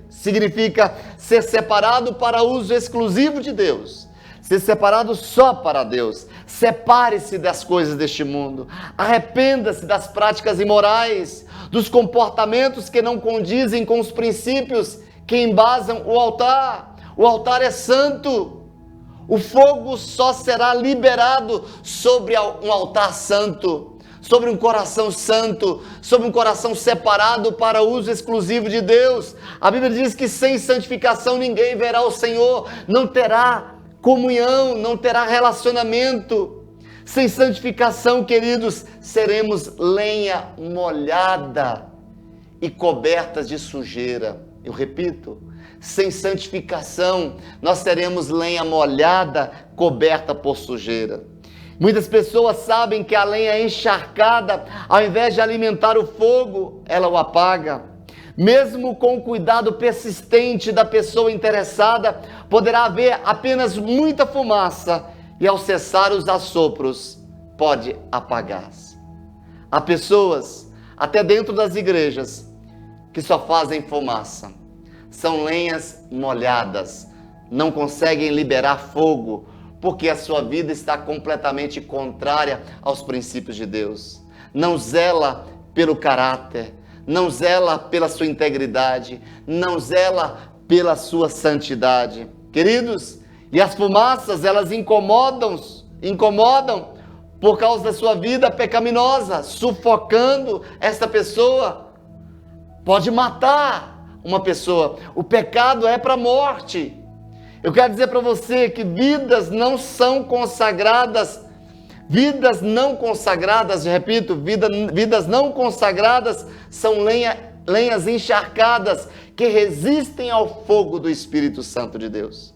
significa ser separado para uso exclusivo de Deus. Ser separado só para Deus. Separe-se das coisas deste mundo. Arrependa-se das práticas imorais, dos comportamentos que não condizem com os princípios que embasam o altar. O altar é santo. O fogo só será liberado sobre um altar santo, sobre um coração santo, sobre um coração separado para uso exclusivo de Deus. A Bíblia diz que sem santificação ninguém verá o Senhor, não terá comunhão, não terá relacionamento. Sem santificação, queridos, seremos lenha molhada e cobertas de sujeira. Eu repito, sem santificação, nós seremos lenha molhada, coberta por sujeira. Muitas pessoas sabem que a lenha encharcada, ao invés de alimentar o fogo, ela o apaga. Mesmo com o cuidado persistente da pessoa interessada, poderá haver apenas muita fumaça e ao cessar os assopros, pode apagar-se. Há pessoas, até dentro das igrejas, que só fazem fumaça. São lenhas molhadas, não conseguem liberar fogo, porque a sua vida está completamente contrária aos princípios de Deus. Não zela pelo caráter, não zela pela sua integridade, não zela pela sua santidade. Queridos, e as fumaças, elas incomodam incomodam por causa da sua vida pecaminosa, sufocando esta pessoa. Pode matar uma pessoa. O pecado é para a morte. Eu quero dizer para você que vidas não são consagradas. Vidas não consagradas, repito, vidas não consagradas são lenhas encharcadas que resistem ao fogo do Espírito Santo de Deus.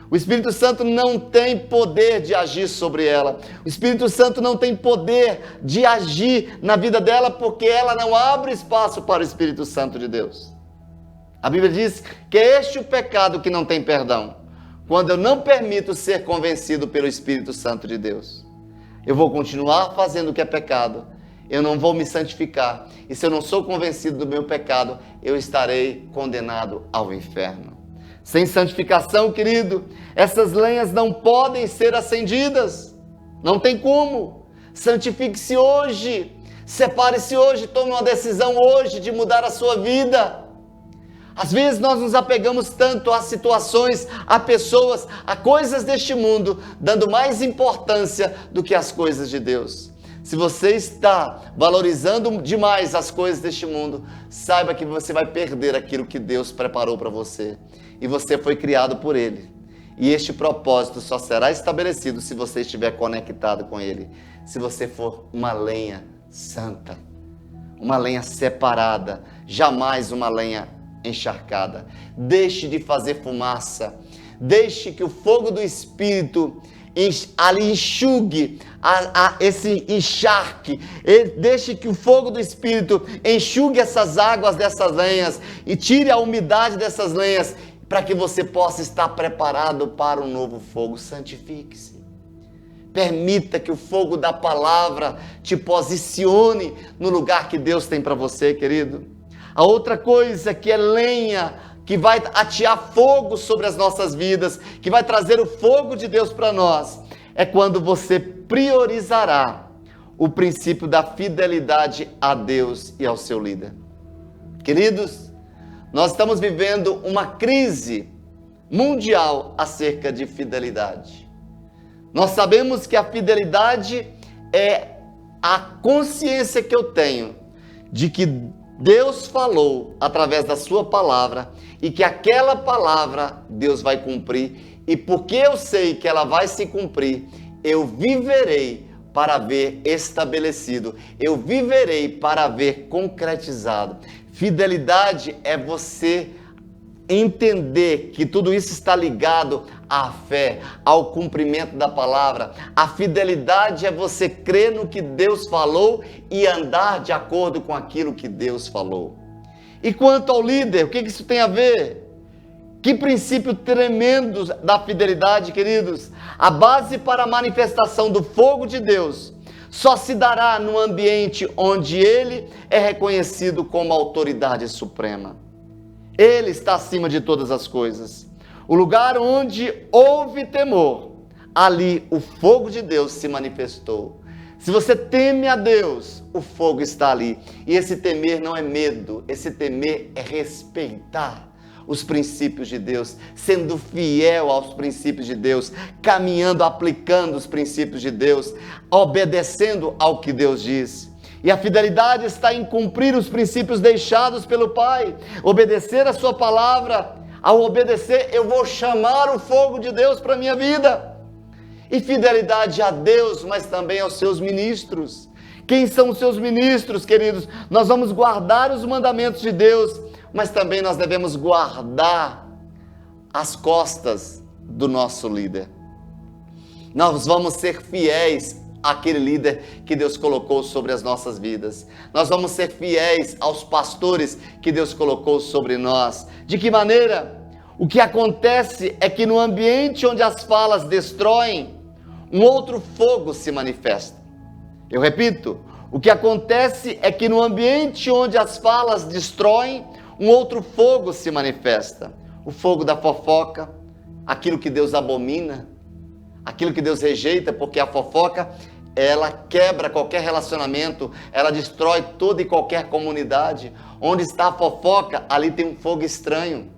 O Espírito Santo não tem poder de agir sobre ela. O Espírito Santo não tem poder de agir na vida dela porque ela não abre espaço para o Espírito Santo de Deus. A Bíblia diz que é este o pecado que não tem perdão. Quando eu não permito ser convencido pelo Espírito Santo de Deus. Eu vou continuar fazendo o que é pecado. Eu não vou me santificar. E se eu não sou convencido do meu pecado, eu estarei condenado ao inferno. Sem santificação, querido, essas lenhas não podem ser acendidas. Não tem como. Santifique-se hoje. Separe-se hoje. Tome uma decisão hoje de mudar a sua vida. Às vezes nós nos apegamos tanto a situações, a pessoas, a coisas deste mundo, dando mais importância do que as coisas de Deus. Se você está valorizando demais as coisas deste mundo, saiba que você vai perder aquilo que Deus preparou para você. E você foi criado por Ele. E este propósito só será estabelecido se você estiver conectado com Ele. Se você for uma lenha santa, uma lenha separada, jamais uma lenha encharcada. Deixe de fazer fumaça. Deixe que o fogo do Espírito ali enxugue esse encharque. Deixe que o fogo do Espírito enxugue essas águas dessas lenhas e tire a umidade dessas lenhas para que você possa estar preparado para um novo fogo. Santifique-se. Permita que o fogo da palavra te posicione no lugar que Deus tem para você, querido. A outra coisa que é lenha, que vai atear fogo sobre as nossas vidas, que vai trazer o fogo de Deus para nós, é quando você priorizará o princípio da fidelidade a Deus e ao seu líder. Queridos, nós estamos vivendo uma crise mundial acerca de fidelidade. Nós sabemos que a fidelidade é a consciência que eu tenho de que Deus falou através da sua palavra e que aquela palavra Deus vai cumprir, e porque eu sei que ela vai se cumprir, eu viverei para ver estabelecido, eu viverei para ver concretizado. Fidelidade é você entender que tudo isso está ligado à fé, ao cumprimento da palavra. A fidelidade é você crer no que Deus falou e andar de acordo com aquilo que Deus falou. E quanto ao líder, o que isso tem a ver? Que princípio tremendo da fidelidade, queridos. A base para a manifestação do fogo de Deus só se dará no ambiente onde ele é reconhecido como autoridade suprema. Ele está acima de todas as coisas. O lugar onde houve temor, ali o fogo de Deus se manifestou. Se você teme a Deus, o fogo está ali. E esse temer não é medo, esse temer é respeitar os princípios de Deus, sendo fiel aos princípios de Deus, caminhando, aplicando os princípios de Deus, obedecendo ao que Deus diz. E a fidelidade está em cumprir os princípios deixados pelo Pai, obedecer a sua palavra. Ao obedecer, eu vou chamar o fogo de Deus para a minha vida. E fidelidade a Deus, mas também aos seus ministros. Quem são os seus ministros, queridos? Nós vamos guardar os mandamentos de Deus, mas também nós devemos guardar as costas do nosso líder. Nós vamos ser fiéis àquele líder que Deus colocou sobre as nossas vidas. Nós vamos ser fiéis aos pastores que Deus colocou sobre nós. De que maneira? O que acontece é que no ambiente onde as falas destroem, um outro fogo se manifesta. Eu repito, o que acontece é que no ambiente onde as falas destroem, um outro fogo se manifesta. O fogo da fofoca, aquilo que Deus abomina, aquilo que Deus rejeita, porque a fofoca, ela quebra qualquer relacionamento, ela destrói toda e qualquer comunidade. Onde está a fofoca, ali tem um fogo estranho.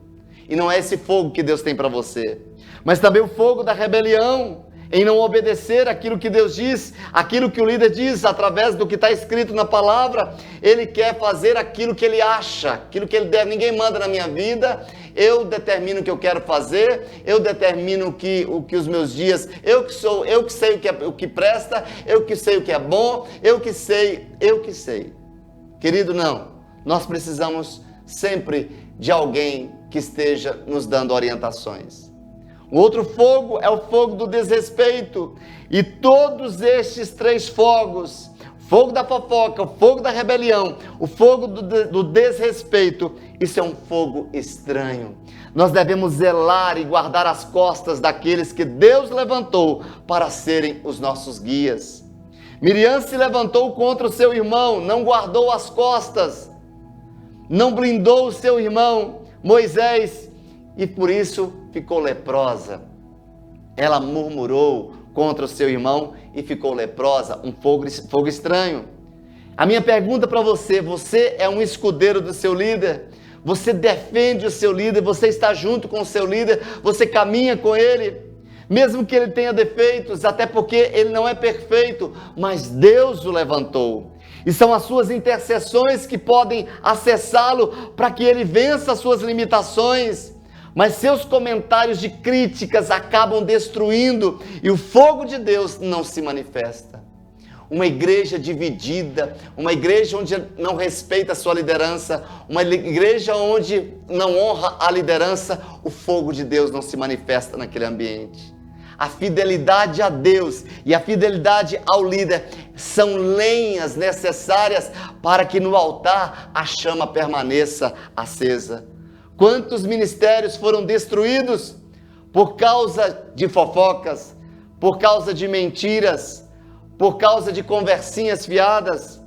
E não é esse fogo que Deus tem para você. Mas também o fogo da rebelião. em não obedecer aquilo que Deus diz, aquilo que o líder diz, através do que está escrito na palavra, ele quer fazer aquilo que ele acha, aquilo que ele deve. Ninguém manda na minha vida, eu determino o que eu quero fazer, eu determino o que os meus dias, eu que sei o que presta, eu que sei o que é bom, eu que sei. Querido, não, nós precisamos sempre de alguém que esteja nos dando orientações. O outro fogo é o fogo do desrespeito. E todos estes 3 fogos, fogo da fofoca, o fogo da rebelião, o fogo do desrespeito, isso é um fogo estranho. Nós devemos zelar e guardar as costas daqueles que Deus levantou para serem os nossos guias. Miriam se levantou contra o seu irmão, não guardou as costas, não blindou o seu irmão Moisés, e por isso ficou leprosa. Ela murmurou contra o seu irmão e ficou leprosa, um fogo estranho. A minha pergunta para você: você é um escudeiro do seu líder? Você defende o seu líder? Você está junto com o seu líder? Você caminha com ele? Mesmo que ele tenha defeitos, até porque ele não é perfeito, mas Deus o levantou. E são as suas intercessões que podem acessá-lo para que ele vença as suas limitações. Mas seus comentários de críticas acabam destruindo e o fogo de Deus não se manifesta. Uma igreja dividida, uma igreja onde não respeita a sua liderança, uma igreja onde não honra a liderança, o fogo de Deus não se manifesta naquele ambiente. A fidelidade a Deus e a fidelidade ao líder são lenhas necessárias para que no altar a chama permaneça acesa. Quantos ministérios foram destruídos por causa de fofocas, por causa de mentiras, por causa de conversinhas fiadas?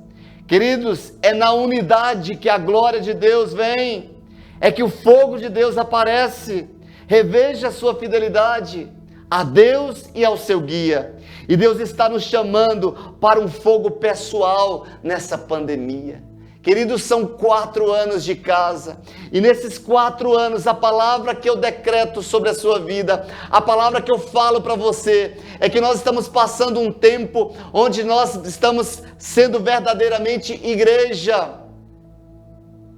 Queridos, é na unidade que a glória de Deus vem, é que o fogo de Deus aparece. Reveja a sua fidelidade a Deus e ao seu guia. E Deus está nos chamando para um fogo pessoal nessa pandemia. Queridos, são 4 anos de casa, e nesses 4 anos, a palavra que eu decreto sobre a sua vida, a palavra que eu falo para você, é que nós estamos passando um tempo onde nós estamos sendo verdadeiramente igreja,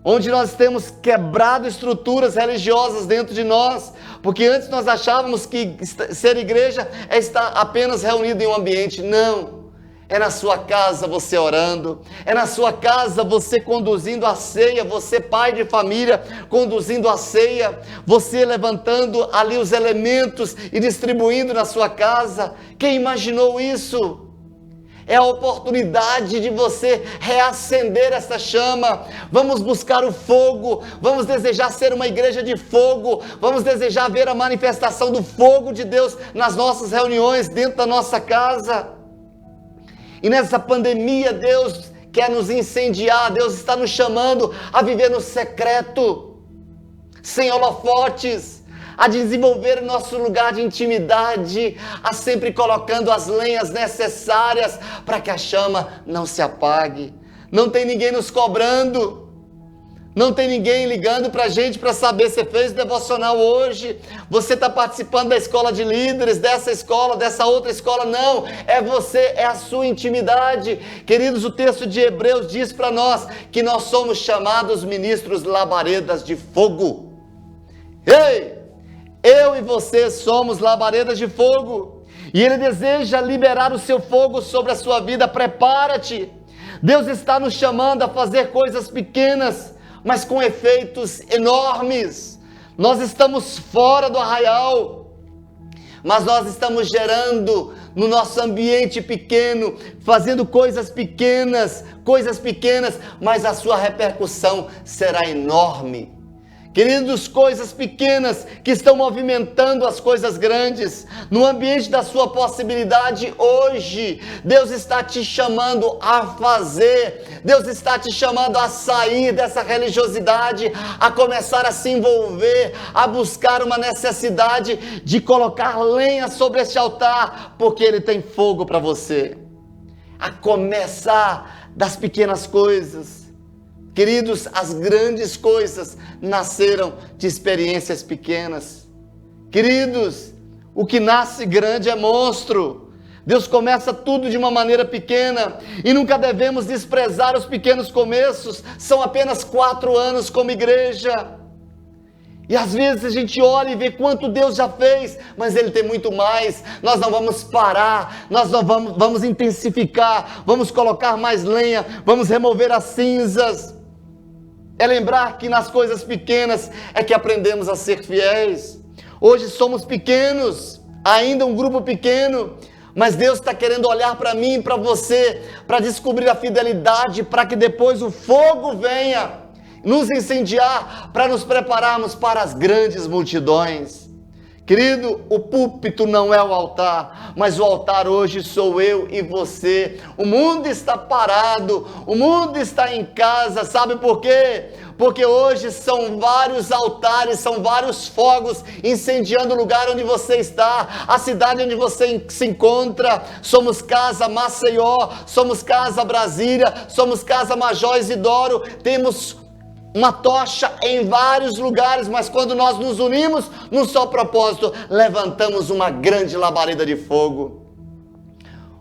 onde nós temos quebrado estruturas religiosas dentro de nós, porque antes nós achávamos que ser igreja é estar apenas reunido em um ambiente. Não. É na sua casa você orando, é na sua casa você conduzindo a ceia, você pai de família conduzindo a ceia, você levantando ali os elementos e distribuindo na sua casa. Quem imaginou isso? É a oportunidade de você reacender essa chama. Vamos buscar o fogo, vamos desejar ser uma igreja de fogo, vamos desejar ver a manifestação do fogo de Deus nas nossas reuniões, dentro da nossa casa. E nessa pandemia Deus quer nos incendiar, Deus está nos chamando a viver no secreto, sem holofotes, a desenvolver o nosso lugar de intimidade, a sempre colocando as lenhas necessárias para que a chama não se apague. Não tem ninguém nos cobrando, não tem ninguém ligando para a gente para saber se fez o devocional hoje, você está participando da escola de líderes, dessa escola, dessa outra escola. Não, é você, é a sua intimidade. Queridos, o texto de Hebreus diz para nós que nós somos chamados ministros labaredas de fogo. Ei! Eu e você somos labaredas de fogo, e Ele deseja liberar o seu fogo sobre a sua vida. Prepara-te. Deus está nos chamando a fazer coisas pequenas, mas com efeitos enormes. Nós estamos fora do arraial, mas nós estamos gerando no nosso ambiente pequeno, fazendo coisas pequenas, mas a sua repercussão será enorme. Queridos, coisas pequenas que estão movimentando as coisas grandes. No ambiente da sua possibilidade hoje, Deus está te chamando a fazer. Deus está te chamando a sair dessa religiosidade, a começar a se envolver, a buscar uma necessidade de colocar lenha sobre este altar, porque Ele tem fogo para você. A começar das pequenas coisas. Queridos, as grandes coisas nasceram de experiências pequenas. Queridos, O que nasce grande é monstro. Deus começa tudo de uma maneira pequena e nunca devemos desprezar os pequenos começos. São apenas 4 anos como igreja. E às vezes a gente olha e vê quanto Deus já fez, mas Ele tem muito mais. Nós não vamos parar, nós não vamos intensificar, vamos colocar mais lenha, vamos remover as cinzas. É lembrar que nas coisas pequenas é que aprendemos a ser fiéis. Hoje somos pequenos, ainda um grupo pequeno, mas Deus está querendo olhar para mim e para você, para descobrir a fidelidade, para que depois o fogo venha nos incendiar, para nos prepararmos para as grandes multidões. Querido, o púlpito não é o altar, mas o altar hoje sou eu e você. O mundo está parado, o mundo está em casa, sabe por quê? Porque hoje são vários altares, são vários fogos incendiando o lugar onde você está, a cidade onde você se encontra. Somos Casa Maceió, somos Casa Brasília, somos Casa Major Isidoro, temos uma tocha em vários lugares, mas quando nós nos unimos num só propósito, levantamos uma grande labareda de fogo.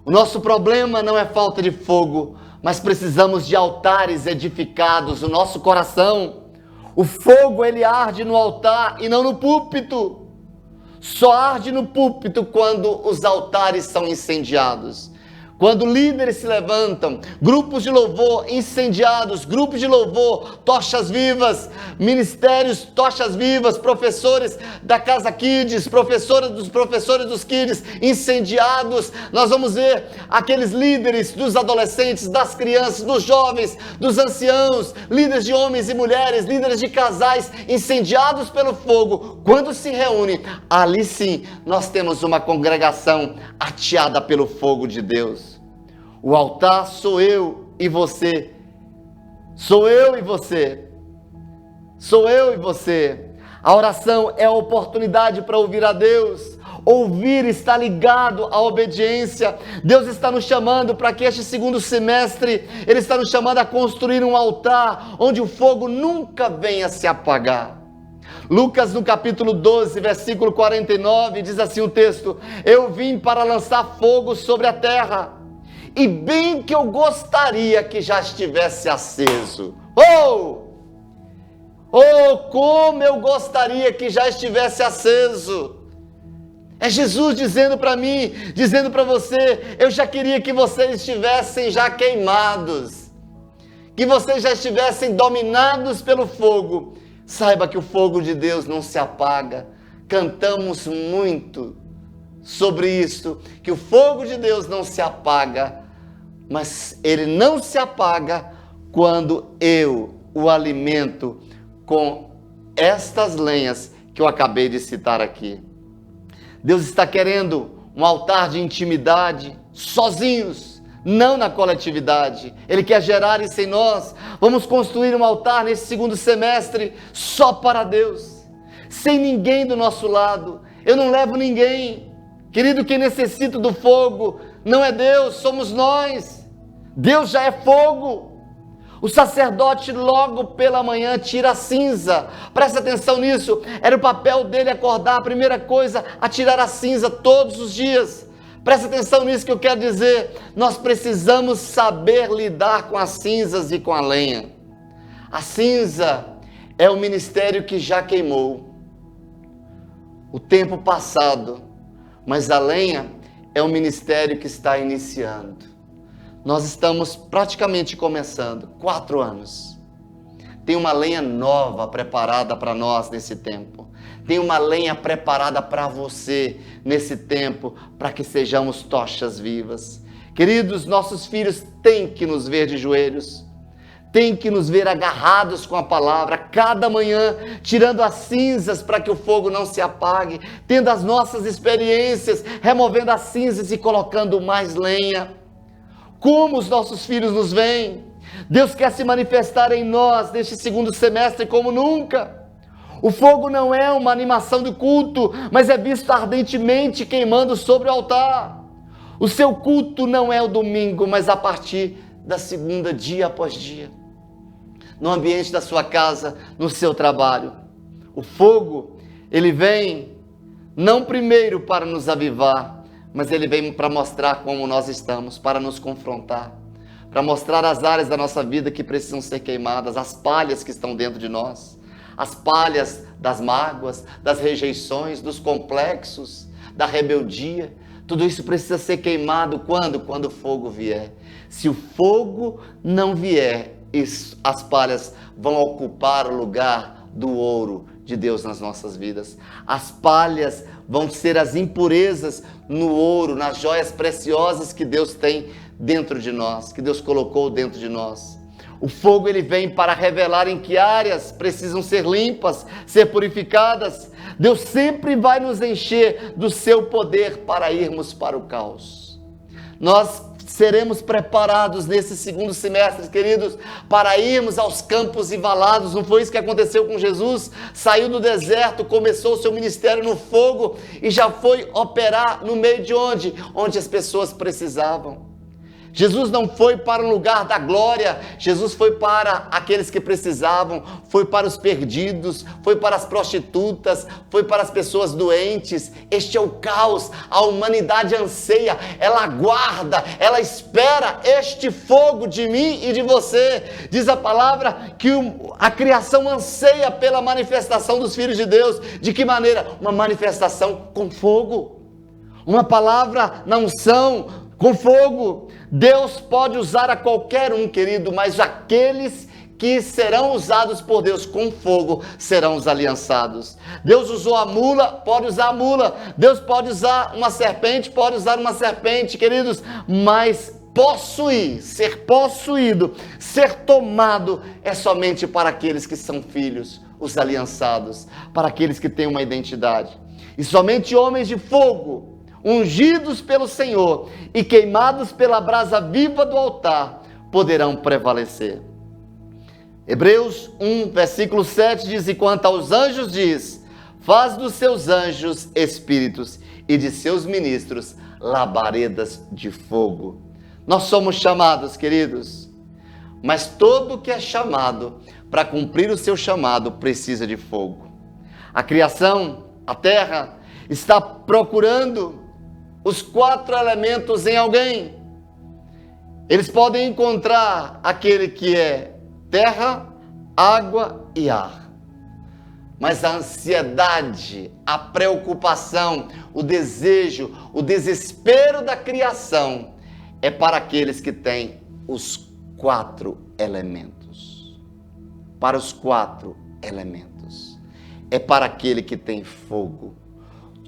O nosso problema não é falta de fogo, mas precisamos de altares edificados no nosso coração. O fogo, ele arde no altar e não no púlpito. Só arde no púlpito quando os altares são incendiados. Quando líderes se levantam, grupos de louvor incendiados, grupos de louvor, tochas vivas, ministérios, tochas vivas, professores da Casa Kids, professores dos Kids incendiados, nós vamos ver aqueles líderes dos adolescentes, das crianças, dos jovens, dos anciãos, líderes de homens e mulheres, líderes de casais incendiados pelo fogo. Quando se reúne, ali sim nós temos uma congregação ateada pelo fogo de Deus. O altar sou eu e você. Sou eu e você. Sou eu e você. A oração é a oportunidade para ouvir a Deus. Ouvir está ligado à obediência. Deus está nos chamando para que este segundo semestre, Ele está nos chamando a construir um altar onde o fogo nunca venha se apagar. Lucas no capítulo 12, versículo 49, diz assim o texto: eu vim para lançar fogo sobre a terra, e bem que eu gostaria que já estivesse aceso. Como eu gostaria que já estivesse aceso. É Jesus dizendo para mim, dizendo para você: eu já queria que vocês estivessem já queimados, que vocês já estivessem dominados pelo fogo. Saiba que o fogo de Deus não se apaga. Cantamos muito sobre isso, que o fogo de Deus não se apaga, mas ele não se apaga quando eu o alimento com estas lenhas que eu acabei de citar aqui. Deus está querendo um altar de intimidade, sozinhos, não na coletividade. Ele quer gerar isso em nós. Vamos construir um altar nesse segundo semestre só para Deus, sem ninguém do nosso lado. Eu não levo ninguém. Querido, quem necessita do fogo não é Deus, somos nós. Deus já é fogo. O sacerdote logo pela manhã tira a cinza. Presta atenção nisso. Era o papel dele acordar, a primeira coisa, a tirar a cinza todos os dias. Presta atenção nisso que eu quero dizer. Nós precisamos saber lidar com as cinzas e com a lenha. A cinza é o ministério que já queimou, o tempo passado, mas a lenha é o ministério que está iniciando. Nós estamos praticamente começando, 4 anos. Tem uma lenha nova preparada para nós nesse tempo. Tem uma lenha preparada para você nesse tempo, para que sejamos tochas vivas. Queridos, nossos filhos têm que nos ver de joelhos. Têm que nos ver agarrados com a palavra, cada manhã, tirando as cinzas para que o fogo não se apague, tendo as nossas experiências, removendo as cinzas e colocando mais lenha. Como os nossos filhos nos veem? Deus quer se manifestar em nós neste segundo semestre como nunca. O fogo não é uma animação do culto, mas é visto ardentemente queimando sobre o altar. O seu culto não é o domingo, mas a partir da segunda, dia após dia. No ambiente da sua casa, no seu trabalho. O fogo, ele vem não primeiro para nos avivar, mas ele vem para mostrar como nós estamos, para nos confrontar, para mostrar as áreas da nossa vida que precisam ser queimadas, as palhas que estão dentro de nós, as palhas das mágoas, das rejeições, dos complexos, da rebeldia. Tudo isso precisa ser queimado quando? Quando o fogo vier. Se o fogo não vier, as palhas vão ocupar o lugar do ouro de Deus nas nossas vidas. As palhas vão ser as impurezas no ouro, nas joias preciosas que Deus tem dentro de nós, que Deus colocou dentro de nós. O fogo ele vem para revelar em que áreas precisam ser limpas, ser purificadas. Deus sempre vai nos encher do seu poder para irmos para o caos. Nós seremos preparados nesse segundo semestre, queridos, para irmos aos campos e valados. Não foi isso que aconteceu com Jesus? Saiu do deserto, começou o seu ministério no fogo e já foi operar no meio de onde? Onde as pessoas precisavam. Jesus não foi para um lugar da glória, Jesus foi para aqueles que precisavam, foi para os perdidos, foi para as prostitutas, foi para as pessoas doentes. Este é o caos, a humanidade anseia, ela aguarda, ela espera este fogo de mim e de você. Diz a palavra que a criação anseia pela manifestação dos filhos de Deus. De que maneira? Uma manifestação com fogo, uma palavra na unção, com fogo. Deus pode usar a qualquer um, querido, mas aqueles que serão usados por Deus com fogo serão os aliançados. Deus usou a mula, pode usar a mula. Deus pode usar uma serpente, pode usar uma serpente, queridos, mas possuir, ser possuído, ser tomado é somente para aqueles que são filhos, os aliançados, para aqueles que têm uma identidade. E somente homens de fogo, ungidos pelo Senhor e queimados pela brasa viva do altar, poderão prevalecer. Hebreus 1, versículo 7 diz: e quanto aos anjos diz, faz dos seus anjos espíritos e de seus ministros labaredas de fogo. Nós somos chamados, queridos, mas todo que é chamado para cumprir o seu chamado precisa de fogo. A criação, a terra, está procurando os 4 elementos em alguém. Eles podem encontrar aquele que é terra, água e ar. Mas a ansiedade, a preocupação, o desejo, o desespero da criação é para aqueles que têm os 4 elementos. Para os 4 elementos. É para aquele que tem fogo.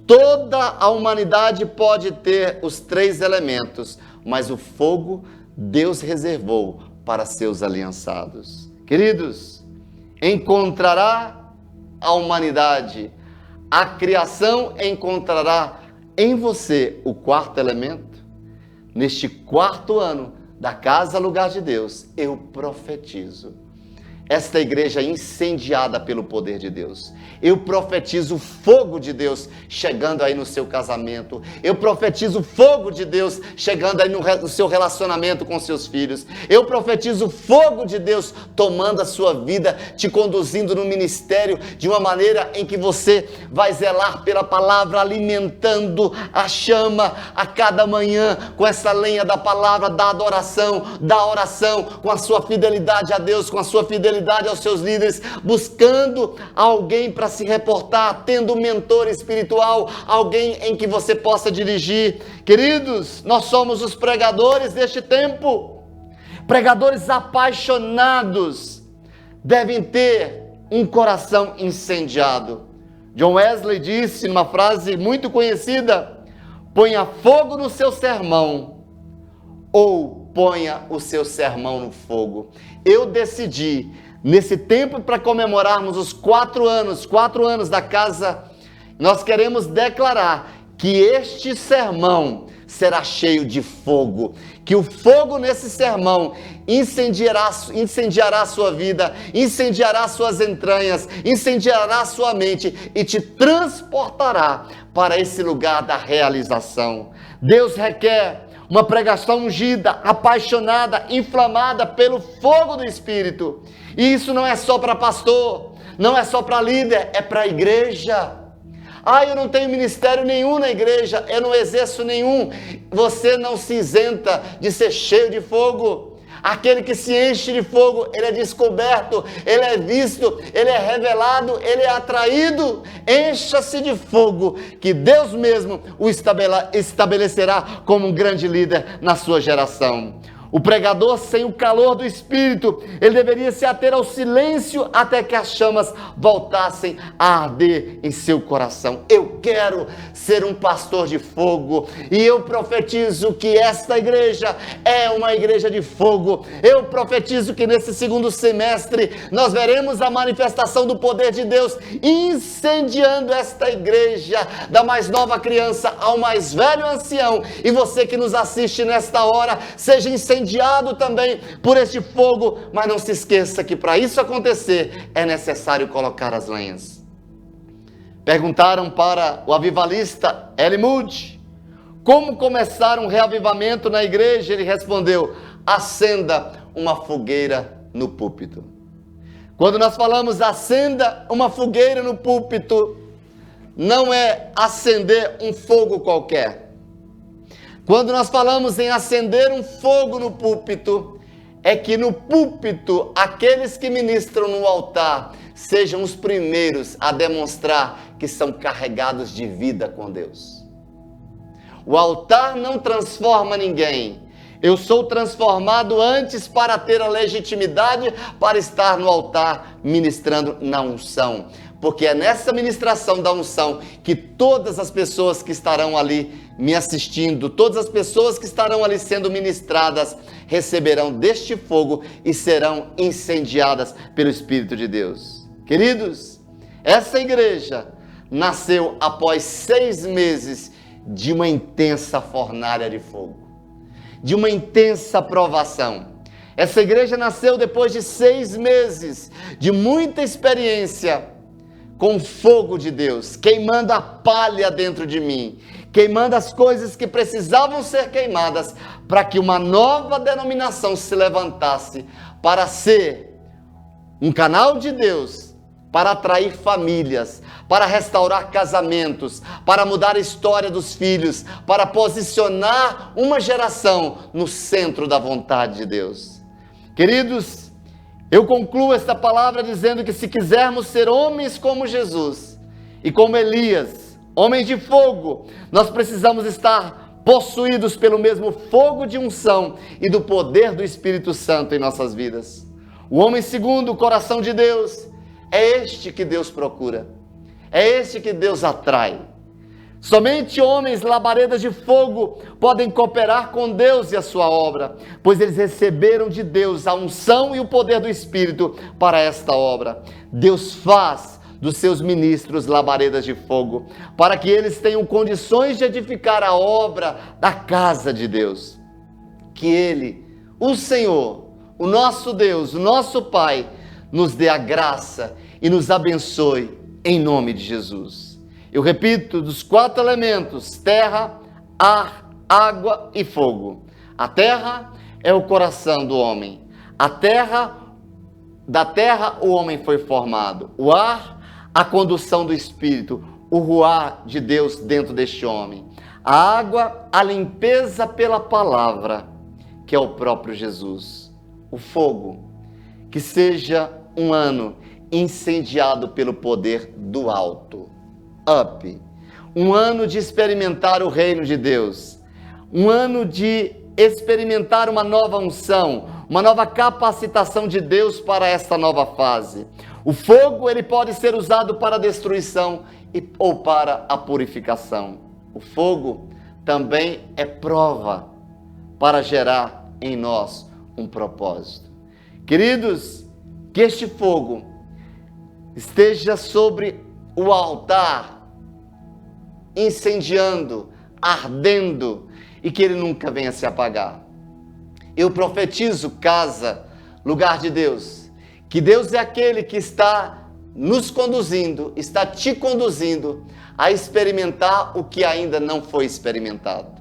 Toda a humanidade pode ter os 3 elementos, mas o fogo Deus reservou para seus aliançados. Queridos, encontrará a humanidade, a criação encontrará em você o 4º elemento? Neste 4º ano da Casa Lugar de Deus, eu profetizo esta igreja incendiada pelo poder de Deus. Eu profetizo o fogo de Deus chegando aí no seu casamento. Eu profetizo o fogo de Deus chegando aí no seu relacionamento com seus filhos. Eu profetizo o fogo de Deus tomando a sua vida, te conduzindo no ministério de uma maneira em que você vai zelar pela palavra, alimentando a chama a cada manhã com essa lenha da palavra, da adoração, da oração, com a sua fidelidade a Deus, com a sua fidelidade aos seus líderes, buscando alguém para se reportar, tendo um mentor espiritual, alguém em que você possa dirigir. Queridos, nós somos os pregadores deste tempo. Pregadores apaixonados devem ter um coração incendiado. John Wesley disse numa frase muito conhecida: ponha fogo no seu sermão ou ponha o seu sermão no fogo. Eu decidi, nesse tempo para comemorarmos os 4 anos da casa, nós queremos declarar que este sermão será cheio de fogo, que o fogo nesse sermão incendiará a sua vida, incendiará suas entranhas, incendiará sua mente e te transportará para esse lugar da realização. Deus requer uma pregação ungida, apaixonada, inflamada pelo fogo do Espírito. E isso não é só para pastor, não é só para líder, é para a igreja. Ah, eu não tenho ministério nenhum na igreja, eu não exerço nenhum. Você não se isenta de ser cheio de fogo. Aquele que se enche de fogo, ele é descoberto, ele é visto, ele é revelado, ele é atraído. Encha-se de fogo, que Deus mesmo o estabelecerá como um grande líder na sua geração. O pregador, sem o calor do Espírito, ele deveria se ater ao silêncio até que as chamas voltassem a arder em seu coração. Eu quero ser um pastor de fogo e eu profetizo que esta igreja é uma igreja de fogo. Eu profetizo que nesse segundo semestre nós veremos a manifestação do poder de Deus incendiando esta igreja, da mais nova criança ao mais velho ancião. E você que nos assiste nesta hora, seja incendiado também por este fogo, mas não se esqueça que para isso acontecer é necessário colocar as lenhas. Perguntaram para o avivalista L. Moody como começar um reavivamento na igreja. Ele respondeu: acenda uma fogueira no púlpito. Quando nós falamos acenda uma fogueira no púlpito, não é acender um fogo qualquer. Quando nós falamos em acender um fogo no púlpito, é que no púlpito, aqueles que ministram no altar sejam os primeiros a demonstrar que são carregados de vida com Deus. O altar não transforma ninguém. Eu sou transformado antes para ter a legitimidade para estar no altar ministrando na unção. Porque é nessa ministração da unção que todas as pessoas que estarão ali me assistindo, todas as pessoas que estarão ali sendo ministradas, receberão deste fogo e serão incendiadas pelo Espírito de Deus. Queridos, essa igreja nasceu após 6 meses de uma intensa fornalha de fogo, de uma intensa provação. Essa igreja nasceu depois de 6 meses de muita experiência com o fogo de Deus, queimando a palha dentro de mim, queimando as coisas que precisavam ser queimadas, para que uma nova denominação se levantasse, para ser um canal de Deus, para atrair famílias, para restaurar casamentos, para mudar a história dos filhos, para posicionar uma geração no centro da vontade de Deus. Queridos, eu concluo esta palavra dizendo que se quisermos ser homens como Jesus e como Elias, homens de fogo, nós precisamos estar possuídos pelo mesmo fogo de unção e do poder do Espírito Santo em nossas vidas. O homem segundo o coração de Deus é este que Deus procura, é este que Deus atrai. Somente homens labaredas de fogo podem cooperar com Deus e a sua obra, pois eles receberam de Deus a unção e o poder do Espírito para esta obra. Deus faz dos seus ministros labaredas de fogo, para que eles tenham condições de edificar a obra da casa de Deus. Que Ele, o Senhor, o nosso Deus, o nosso Pai, nos dê a graça e nos abençoe em nome de Jesus. Eu repito, dos 4 elementos: terra, ar, água e fogo. A terra é o coração do homem. Da terra o homem foi formado. O ar, a condução do Espírito, o ruar de Deus dentro deste homem. A água, a limpeza pela palavra, que é o próprio Jesus. O fogo, que seja um ano incendiado pelo poder do alto. Um ano de experimentar o reino de Deus, um ano de experimentar uma nova unção, uma nova capacitação de Deus para esta nova fase. O fogo, ele pode ser usado para a destruição ou para a purificação. O fogo também é prova para gerar em nós um propósito. Queridos, que este fogo esteja sobre o altar, incendiando, ardendo, e que ele nunca venha se apagar. Eu profetizo casa, lugar de Deus, que Deus é aquele que está nos conduzindo, está te conduzindo a experimentar o que ainda não foi experimentado.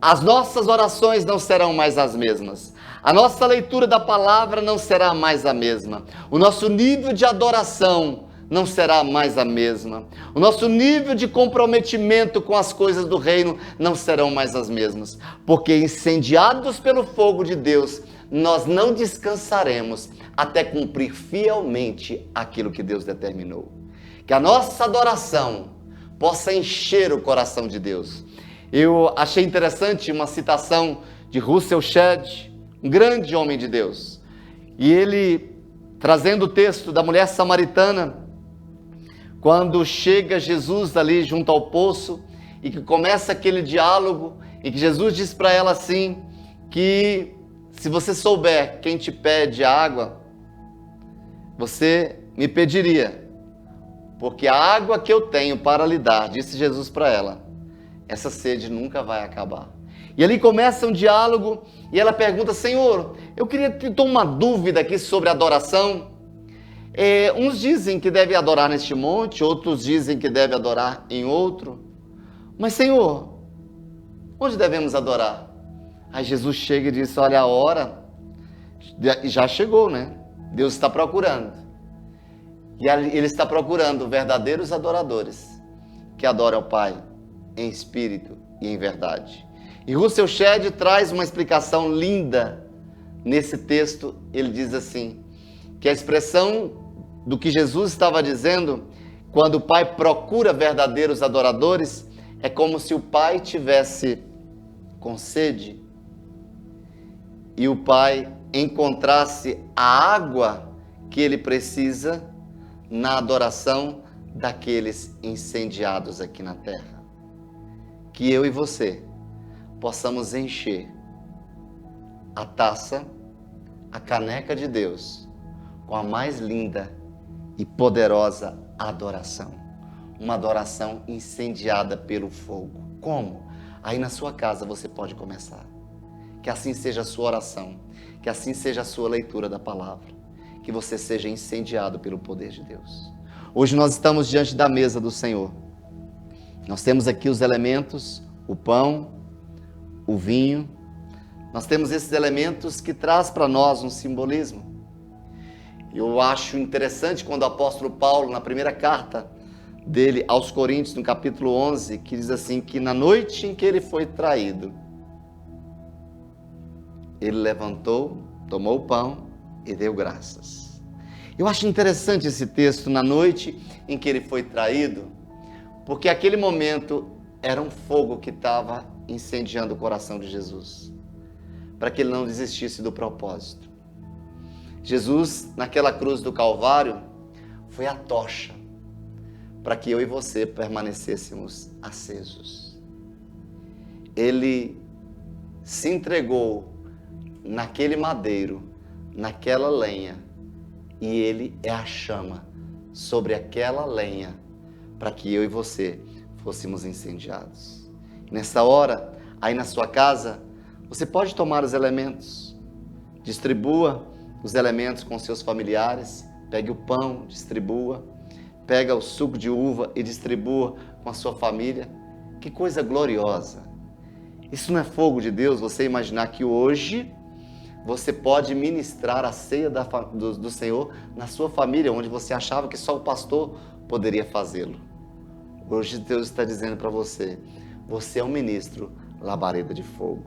As nossas orações não serão mais as mesmas. A nossa leitura da palavra não será mais a mesma. O nosso nível de adoração não será mais a mesma. O nosso nível de comprometimento com as coisas do reino não serão mais as mesmas. Porque incendiados pelo fogo de Deus, nós não descansaremos até cumprir fielmente aquilo que Deus determinou. Que a nossa adoração possa encher o coração de Deus. Eu achei interessante uma citação de Russell Shedd, um grande homem de Deus. E ele, trazendo o texto da mulher samaritana, quando chega Jesus ali junto ao poço e que começa aquele diálogo e que Jesus diz para ela assim, que se você souber quem te pede água, você me pediria, porque a água que eu tenho para lhe dar, disse Jesus para ela, essa sede nunca vai acabar. E ali começa um diálogo e ela pergunta, Senhor, eu queria ter uma dúvida aqui sobre adoração. Uns dizem que deve adorar neste monte, outros dizem que deve adorar em outro. Mas, Senhor, onde devemos adorar? Aí Jesus chega e diz, olha, a hora já chegou, né? Deus está procurando. E Ele está procurando verdadeiros adoradores, que adoram o Pai em espírito e em verdade. E Russell Shedd traz uma explicação linda nesse texto. Ele diz assim, que a expressão do que Jesus estava dizendo, quando o Pai procura verdadeiros adoradores, é como se o Pai tivesse com sede e o Pai encontrasse a água que ele precisa na adoração daqueles incendiados aqui na terra. Que eu e você possamos encher a taça, a caneca de Deus, com a mais linda e poderosa adoração. Uma adoração incendiada pelo fogo. Como? Aí na sua casa você pode começar. Que assim seja a sua oração, que assim seja a sua leitura da palavra, que você seja incendiado pelo poder de Deus. Hoje nós estamos diante da mesa do Senhor. Nós temos aqui os elementos, o pão, o vinho. Nós temos esses elementos que traz para nós um simbolismo. Eu acho interessante quando o apóstolo Paulo, na primeira carta dele aos Coríntios, no capítulo 11, que diz assim, que na noite em que ele foi traído, ele levantou, tomou o pão e deu graças. Eu acho interessante esse texto, na noite em que ele foi traído, porque aquele momento era um fogo que estava incendiando o coração de Jesus, para que ele não desistisse do propósito. Jesus, naquela cruz do Calvário, foi a tocha para que eu e você permanecêssemos acesos. Ele se entregou naquele madeiro, naquela lenha, e ele é a chama sobre aquela lenha para que eu e você fôssemos incendiados. Nessa hora, aí na sua casa, você pode tomar os elementos, distribua os elementos com seus familiares, pegue o pão, distribua, pega o suco de uva e distribua com a sua família. Que coisa gloriosa! Isso não é fogo de Deus, você imaginar que hoje você pode ministrar a ceia do Senhor na sua família, onde você achava que só o pastor poderia fazê-lo. Hoje Deus está dizendo para você, você é um ministro labareda de fogo.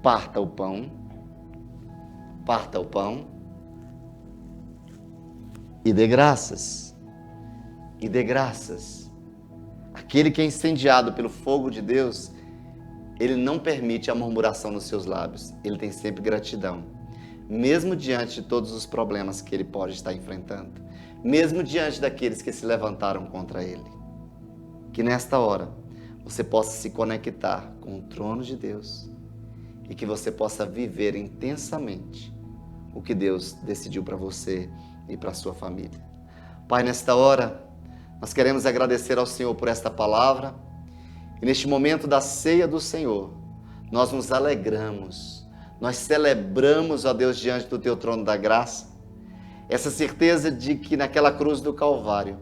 Parta o pão e dê graças. E dê graças. Aquele que é incendiado pelo fogo de Deus, ele não permite a murmuração nos seus lábios. Ele tem sempre gratidão. Mesmo diante de todos os problemas que ele pode estar enfrentando. Mesmo diante daqueles que se levantaram contra ele. Que nesta hora você possa se conectar com o trono de Deus. E que você possa viver intensamente o que Deus decidiu para você e para a sua família. Pai, nesta hora, nós queremos agradecer ao Senhor por esta palavra. E neste momento da ceia do Senhor, nós nos alegramos, nós celebramos, ó Deus, diante do Teu trono da graça, essa certeza de que naquela cruz do Calvário,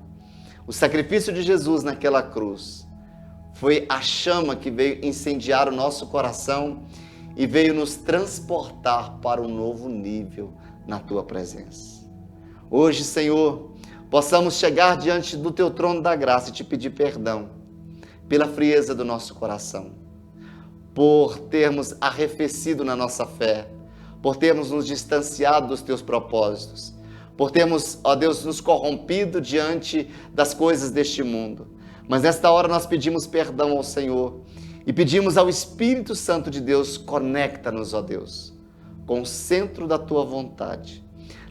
o sacrifício de Jesus naquela cruz foi a chama que veio incendiar o nosso coração e veio nos transportar para um novo nível na Tua presença. Hoje, Senhor, possamos chegar diante do teu trono da graça e te pedir perdão pela frieza do nosso coração, por termos arrefecido na nossa fé, por termos nos distanciado dos teus propósitos, por termos, ó Deus, nos corrompido diante das coisas deste mundo. Mas nesta hora nós pedimos perdão ao Senhor e pedimos ao Espírito Santo de Deus, conecta-nos, ó Deus, com o centro da tua vontade.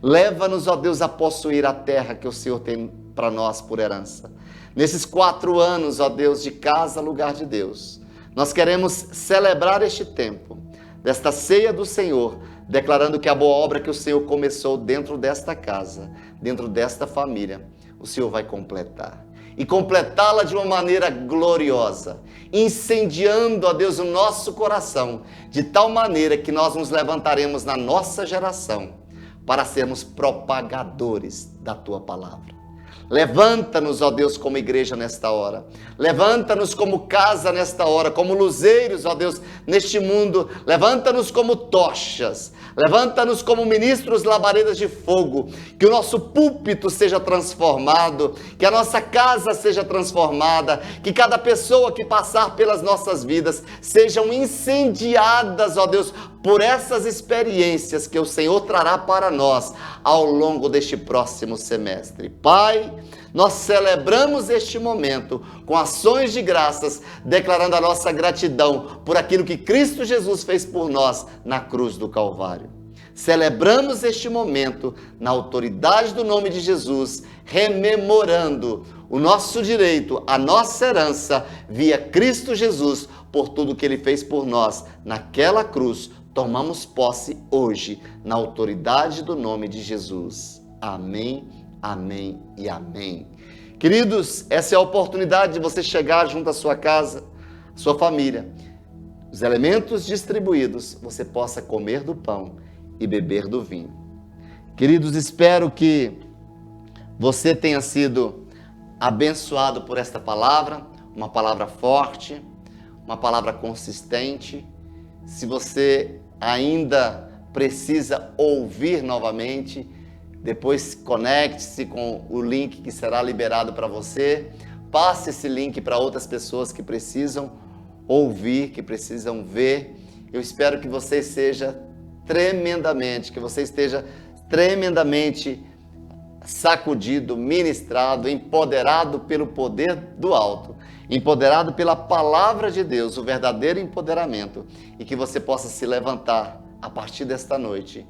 Leva-nos, ó Deus, a possuir a terra que o Senhor tem para nós por herança. Nesses 4 anos, ó Deus, de casa, lugar de Deus, nós queremos celebrar este tempo, desta ceia do Senhor, declarando que a boa obra que o Senhor começou dentro desta casa, dentro desta família, o Senhor vai completar. E completá-la de uma maneira gloriosa, incendiando, ó Deus, o nosso coração, de tal maneira que nós nos levantaremos na nossa geração para sermos propagadores da tua palavra. Levanta-nos, ó Deus, como igreja nesta hora. Levanta-nos como casa nesta hora, como luzeiros, ó Deus, neste mundo. Levanta-nos como tochas. Levanta-nos como ministros labaredas de fogo. Que o nosso púlpito seja transformado, que a nossa casa seja transformada, que cada pessoa que passar pelas nossas vidas sejam incendiadas, ó Deus, por essas experiências que o Senhor trará para nós ao longo deste próximo semestre. Pai, nós celebramos este momento com ações de graças, declarando a nossa gratidão por aquilo que Cristo Jesus fez por nós na cruz do Calvário. Celebramos este momento na autoridade do nome de Jesus, rememorando o nosso direito, a nossa herança via Cristo Jesus, por tudo que Ele fez por nós naquela cruz. Tomamos posse hoje na autoridade do nome de Jesus. Amém, amém e amém. Queridos, essa é a oportunidade de você chegar junto à sua casa, à sua família. Os elementos distribuídos, você possa comer do pão e beber do vinho. Queridos, espero que você tenha sido abençoado por esta palavra, uma palavra forte, uma palavra consistente. Se você ainda precisa ouvir novamente, depois conecte-se com o link que será liberado para você. Passe esse link para outras pessoas que precisam ouvir, que precisam ver. Eu espero que você esteja tremendamente sacudido, ministrado, empoderado pelo poder do alto, empoderado pela palavra de Deus, o verdadeiro empoderamento, e que você possa se levantar a partir desta noite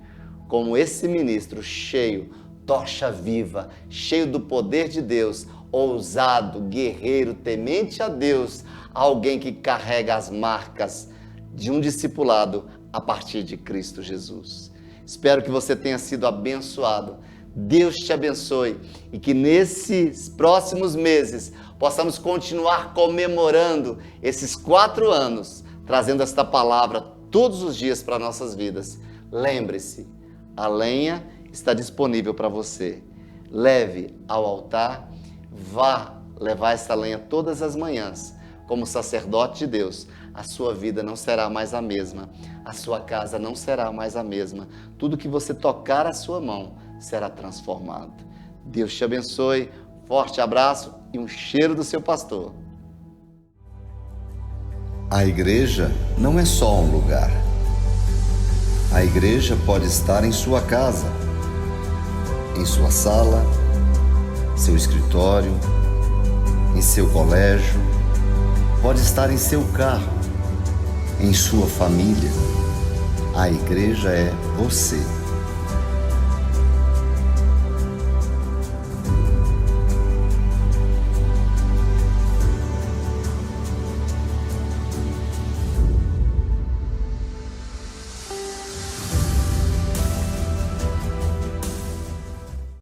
como esse ministro cheio, tocha viva, cheio do poder de Deus, ousado, guerreiro, temente a Deus, alguém que carrega as marcas de um discipulado a partir de Cristo Jesus. Espero que você tenha sido abençoado. Deus te abençoe e que nesses próximos meses possamos continuar comemorando esses 4 anos, trazendo esta palavra todos os dias para nossas vidas. Lembre-se, a lenha está disponível para você. Leve ao altar, vá levar essa lenha todas as manhãs. Como sacerdote de Deus, a sua vida não será mais a mesma, a sua casa não será mais a mesma. Tudo que você tocar a sua mão será transformado. Deus te abençoe, forte abraço e um cheiro do seu pastor. A igreja não é só um lugar. A igreja pode estar em sua casa, em sua sala, seu escritório, em seu colégio, pode estar em seu carro, em sua família. A igreja é você.